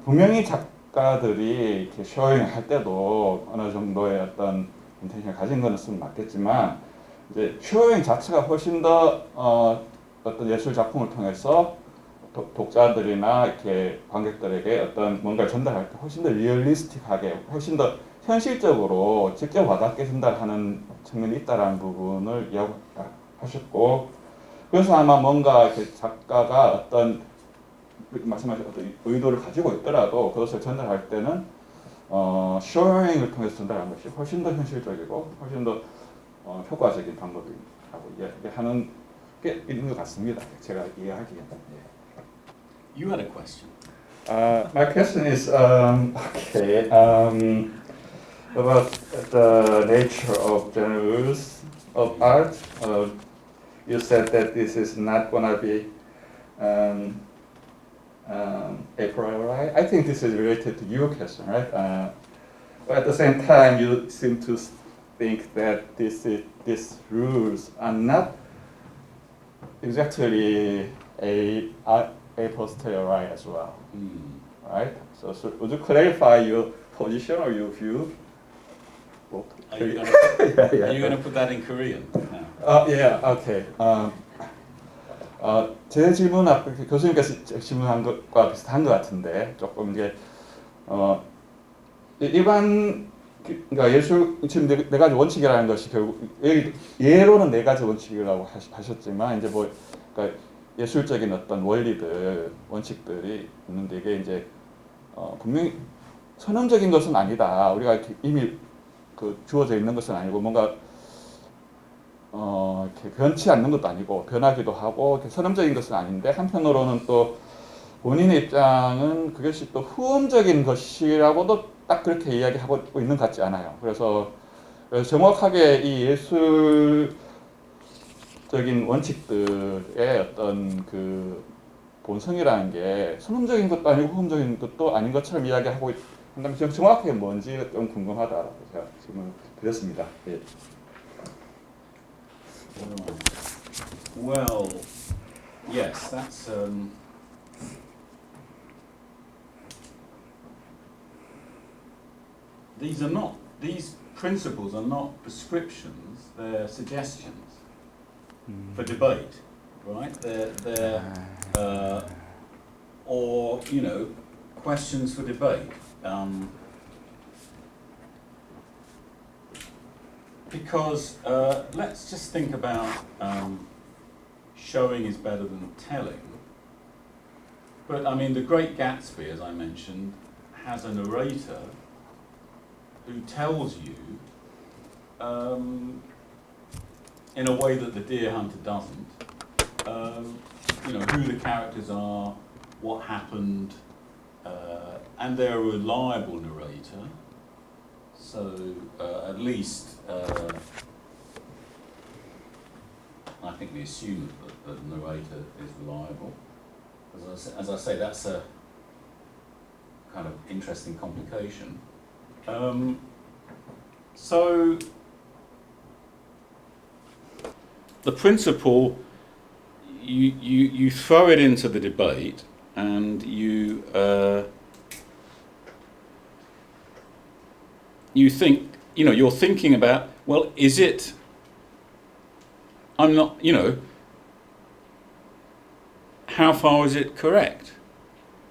분명히 작가들이 이렇게 쇼잉 할 때도 어느 정도의 어떤 인텐션을 가진 것은 맞겠지만 이제 쇼잉 자체가 훨씬 더 어떤 예술 작품을 통해서 독자들이나 이렇게 관객들에게 어떤 뭔가를 전달할 때 훨씬 더 리얼리스틱하게 훨씬 더 현실적으로 직접 와닿게 전달하는 측면이 있다라는 부분을 이야기하셨고, 그래서 아마 뭔가 이렇게 작가가 어떤 말씀하신 어떤 의도를 가지고 있더라도 그것을 전달할 때는 쇼잉을 통해서 전달하는 것이 훨씬 더 현실적이고 훨씬 더 효과적인 방법이라고 이야기하는 게 있는 것 같습니다. 제가 이해하기에는. You had a question. My question is about the nature of genres of art. You said that this is not gonna be a priori. I think this is related to your question, right? But at the same time, you seem to think that these rules are not exactly a posteriori as well, right? So would you clarify your position or your view? Are you going to put that in Korean now? Yeah, okay. 제 질문 앞에 교수님께서 질문한 것과 비슷한 것 같은데 조금 이제 일반 그러니까 예술 지금 네 가지 원칙이라는 것이 결국 예로는 네 가지 원칙이라고 하셨지만 이제 뭐 그러니까 예술적인 어떤 원리들 원칙들이 있는데 이게 이제 분명히 선언적인 것은 아니다. 우리가 이렇게 이미 그 주어져 있는 것은 아니고 뭔가 이렇게 변치 않는 것도 아니고 변하기도 하고 선언적인 것은 아닌데 한편으로는 또 본인의 입장은 그것이 또 후음적인 것이라고도 딱 그렇게 이야기하고 있는 것 같지 않아요. 그래서 정확하게 이 예술적인 원칙들의 어떤 그 본성이라는 게 선언적인 것도 아니고 후음적인 것도 아닌 것처럼 이야기하고 있는데 정확하게 뭔지 좀 궁금하다라고 제가 질문을 드렸습니다. 예. Well, yes, that's these principles are not prescriptions, they're suggestions for debate, right? They're or questions for debate. Because let's just think about showing is better than telling. But I mean, The Great Gatsby, as I mentioned, has a narrator who tells you, in a way that The Deer Hunter doesn't, who the characters are, what happened, and they're a reliable narrator. So at least I think we assume that the narrator is reliable. As I say, that's a kind of interesting complication. So the principle, you throw it into the debate, and you think, you're thinking about, well, is it, I'm not, how far is it correct?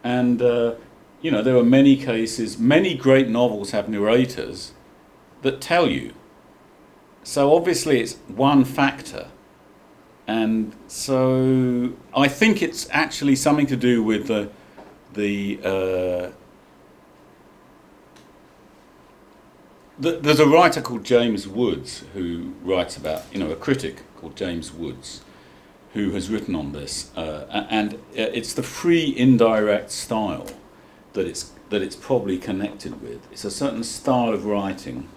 And, there are many cases, many great novels have narrators that tell you. So obviously it's one factor. And so I think it's actually something to do with there's a writer called James Woods who writes about, a critic called James Woods who has written on this, and it's the free indirect style that it's probably connected with. It's a certain style of writing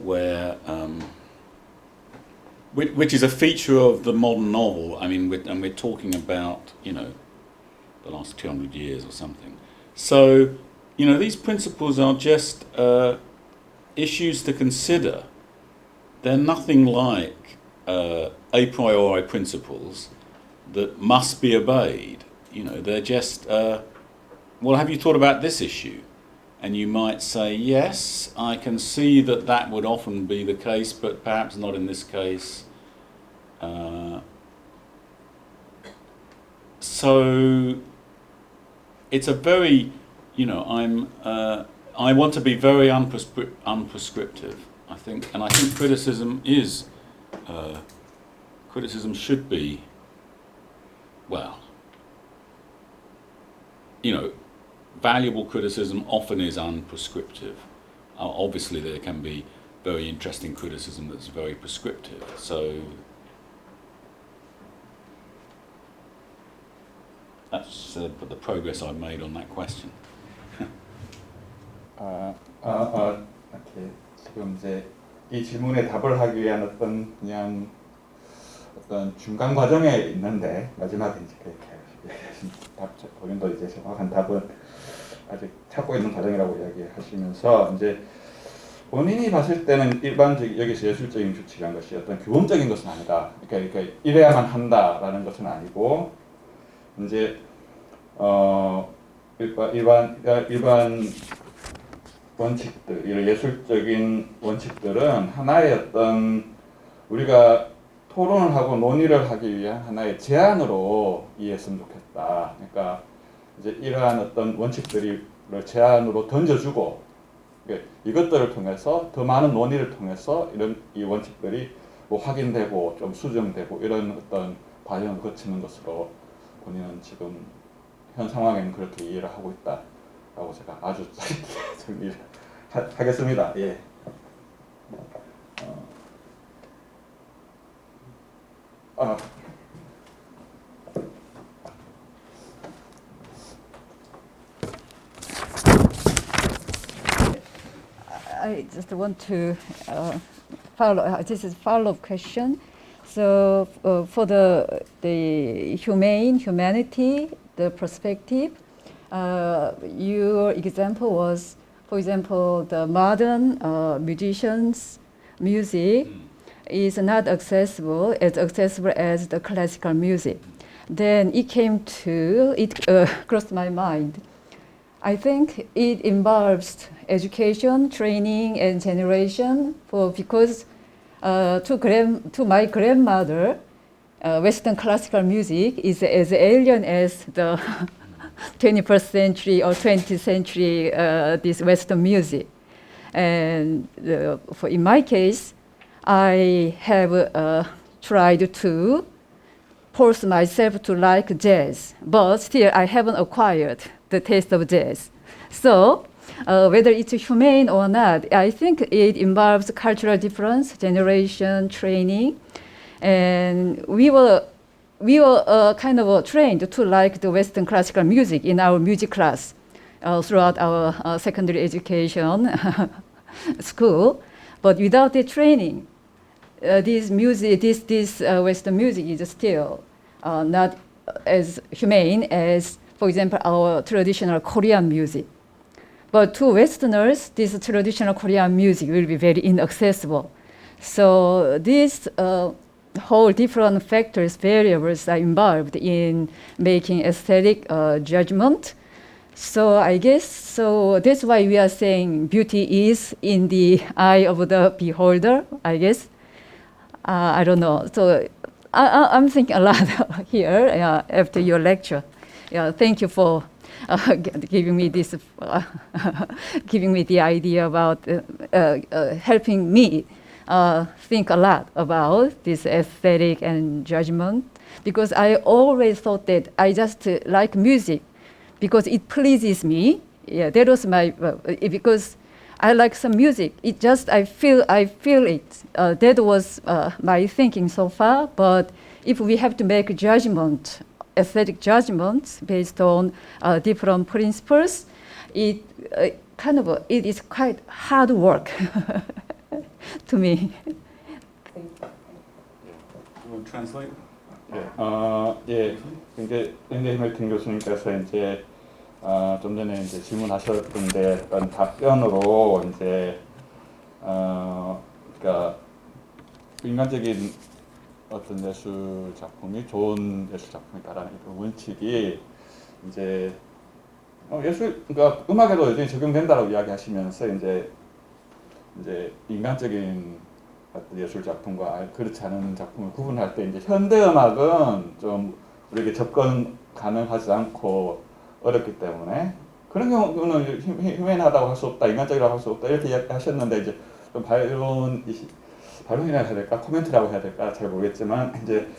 where, which is a feature of the modern novel. I mean, we're talking about, the last 200 years or something. So, these principles are just issues to consider. They're nothing like a priori principles that must be obeyed. They're just, well, have you thought about this issue? And you might say, yes, I can see that would often be the case, but perhaps not in this case. So it's a very, I want to be very unprescriptive. I think criticism is criticism should be, well, valuable criticism often is unprescriptive. Obviously, there can be very interesting criticism that's very prescriptive. So that's the progress I've made on that question. 오케이. 지금 이제 이 질문에 답을 하기 위한 어떤 중간 과정에 있는데 마지막에 이제 그렇게 본인도 이제 정확한 답은 아직 찾고 있는 과정이라고 이야기하시면서 이제 본인이 봤을 때는 일반적 여기서 예술적인 규칙이라는 것이 어떤 규범적인 것은 아니다. 그러니까 이래야만 한다라는 것은 아니고 이제 일반 원칙들, 이런 예술적인 원칙들은 하나의 어떤 우리가 토론을 하고 논의를 하기 위한 하나의 제안으로 이해했으면 좋겠다. 그러니까 이제 이러한 어떤 원칙들을 제안으로 던져주고 이것들을 통해서 더 많은 논의를 통해서 이 원칙들이 뭐 확인되고 좀 수정되고 이런 어떤 과정을 거치는 것으로 본인은 지금 현 상황에는 그렇게 이해를 하고 있다라고 제가 아주 짧게 정리를 하겠습니다. 예. I just want to follow. This is a follow-up question. So for the humanity, the perspective, your example was, for example, the modern musicians' music is not accessible as the classical music. Then it crossed my mind. I think it involves education, training, and generation. Because to my grandmother, Western classical music is as alien as the 21st century or 20th century this Western music. And in my case, I have tried to force myself to like jazz, but still I haven't acquired the taste of jazz. So whether it's humane or not, I think it involves cultural difference, generation, training, and we were kind of trained to like the Western classical music in our music class throughout our secondary education school, but without the training, this Western music is still not as humane as, for example, our traditional Korean music. But to Westerners, this traditional Korean music will be very inaccessible. So these whole different factors, variables are involved in making aesthetic judgment. So I guess that's why we are saying beauty is in the eye of the beholder, I guess. I don't know. So I'm thinking a lot here after your lecture. Yeah, thank you for giving me this, giving me the idea about helping me think a lot about this aesthetic and judgment. Because I always thought that I just like music because it pleases me. Yeah, that was my because I like some music. It just I feel it. That was my thinking so far. But if we have to make a judgment, aesthetic judgments based on different principles, it is quite hard work to me. Will translate? 예, 이제 해밀턴 교수님께서 이제 좀 전에 이제 질문하셨던데 어떤 답변으로 이제 그러니까 인간적인 어떤 예술 작품이 좋은 예술 작품이다라는 그 원칙이 이제 그러니까 음악에도 여전히 적용된다라고 이야기하시면서 이제 인간적인 어떤 예술 작품과 그렇지 않은 작품을 구분할 때 이제 현대 음악은 좀 우리에게 접근 가능하지 않고 어렵기 때문에 그런 경우는 휴맨하다고 할 수 없다, 인간적이라고 할 수 없다 이렇게 이야기하셨는데 이제 좀 발언이라 해야 될까, 코멘트라고 해야 될까 잘 모르겠지만 이제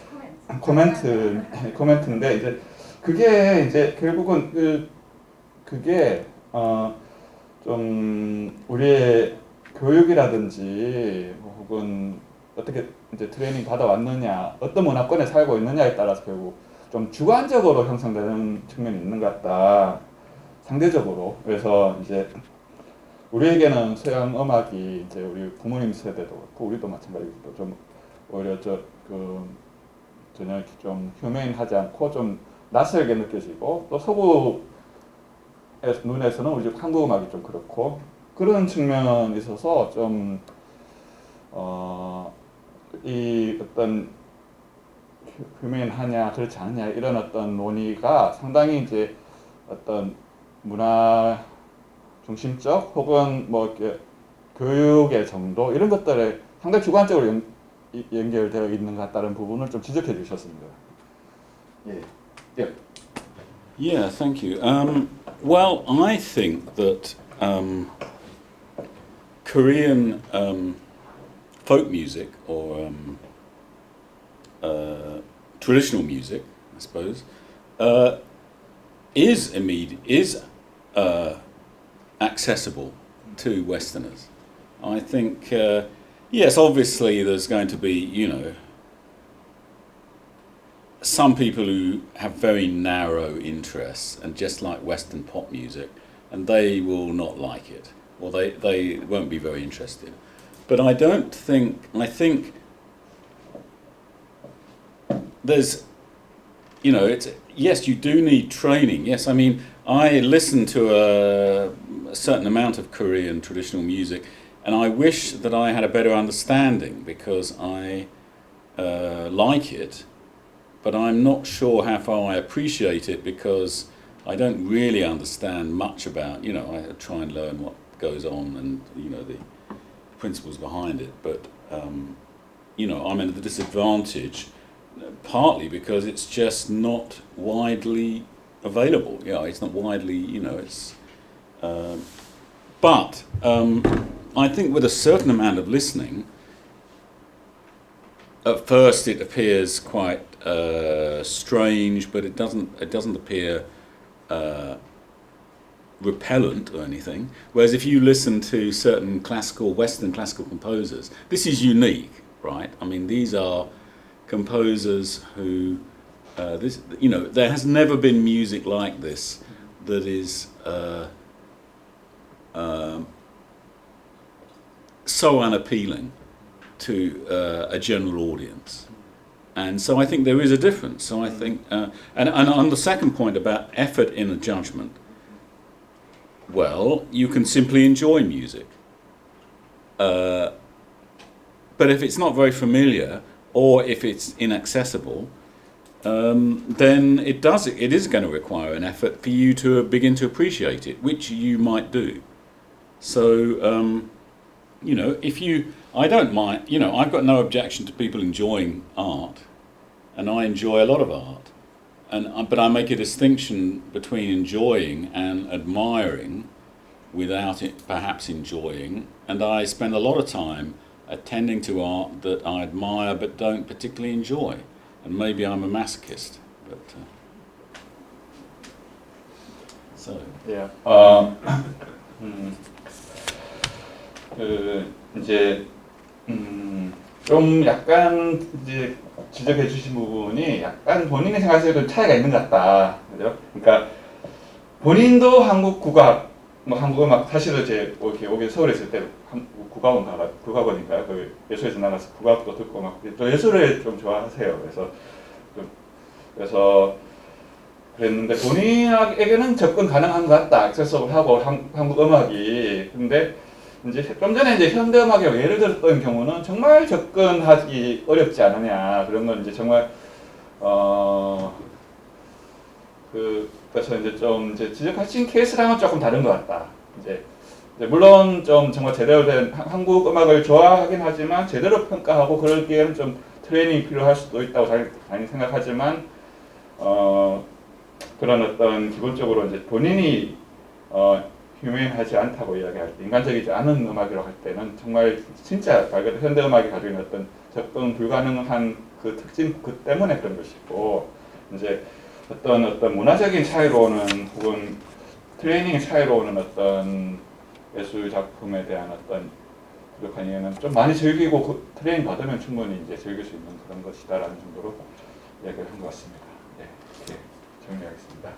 코멘트인데 이제 그게 이제 결국은 그게 좀 우리의 교육이라든지 혹은 어떻게 이제 트레이닝 받아왔느냐, 어떤 문화권에 살고 있느냐에 따라서 결국 좀 주관적으로 형성되는 측면이 있는 것 같다. 상대적으로. 그래서 이제 우리에게는 서양 음악이 이제 우리 부모님 세대도 그렇고 우리도 마찬가지고 좀 오히려 전혀 좀 휴메인하지 않고 좀 낯설게 느껴지고 또 서구 눈에서는 우리 한국 음악이 좀 그렇고 그런 측면이 있어서 좀 이 어떤 휴메인하냐 그렇지 않냐 이런 어떤 논의가 상당히 이제 어떤 문화 중심적 혹은 뭐 이렇게 교육의 정도 이런 것들에 상당히 주관적으로 연결되어 있는 것 같다는 부분을 좀 지적해 주셨습니다. 예. 예. Yeah, thank you. Well, I think that Korean folk music or traditional music, I suppose, is accessible to Westerners. I think, yes, obviously there's going to be, some people who have very narrow interests and just like Western pop music, and they will not like it, or they won't be very interested. But I think there's, yes, you do need training. Yes, I mean, I listen to a certain amount of Korean traditional music, and I wish that I had a better understanding because I like it, but I'm not sure how far I appreciate it because I don't really understand much about, I try and learn what goes on and, the principles behind it, but, I'm at a disadvantage partly because it's just not widely available. Yeah, it's not widely, but I think with a certain amount of listening, at first it appears quite strange, but it doesn't appear repellent or anything. Whereas if you listen to certain Western classical composers, this is unique, right? I mean, these are composers who, there has never been music like this that is so unappealing to a general audience. And so I think there is a difference. So I think, and on the second point about effort in a judgment, well, you can simply enjoy music. But if it's not very familiar, or if it's inaccessible, then it is going to require an effort for you to begin to appreciate it, which you might do. So, I don't mind, I've got no objection to people enjoying art, and I enjoy a lot of art, but I make a distinction between enjoying and admiring without it perhaps enjoying, and I spend a lot of time attending to art that I admire but don't particularly enjoy, and maybe I'm a masochist, but so yeah. 이제 좀 약간 이제 지적해 주신 부분이 약간 본인이 생각하시는 차이가 있는 것 같다, 그죠? 그러니까 본인도 한국 국악, 뭐 한국 음악 사실은 제 오게 서울에 있을 때 국악원인가요? 그 예술에서 나가서 국악도 듣고 막 또 예술을 좀 좋아하세요. 그래서 그랬는데 본인에게는 접근 가능한 것 같다, 액세서블하고 한국 음악이. 근데 이제 좀 전에 이제 현대 음악이라고 예를 들었던 경우는 정말 접근하기 어렵지 않느냐, 그런 건 이제 정말 그래서 이제 좀 이제 지적하신 케이스랑은 조금 다른 것 같다. 이제 물론 좀 정말 제대로 된 한국 음악을 좋아하긴 하지만 제대로 평가하고 그러기에는 좀 트레이닝이 필요할 수도 있다고 당연히 생각하지만 그런 어떤 기본적으로 이제 본인이 휴먼하지 않다고 이야기할 때, 인간적이지 않은 음악이라고 할 때는 정말 진짜 말 그대로 현대 음악이 가지고 있는 어떤 접근 불가능한 그 특징 그 때문에 그런 것이고, 이제 어떤 문화적인 차이로 오는 혹은 트레이닝의 차이로 오는 어떤 예술 작품에 대한 어떤 부족한 이해는 좀 많이 즐기고 그 트레이닝 받으면 충분히 이제 즐길 수 있는 그런 것이다라는 정도로 이야기를 한 것 같습니다. 네, 이렇게 정리하겠습니다.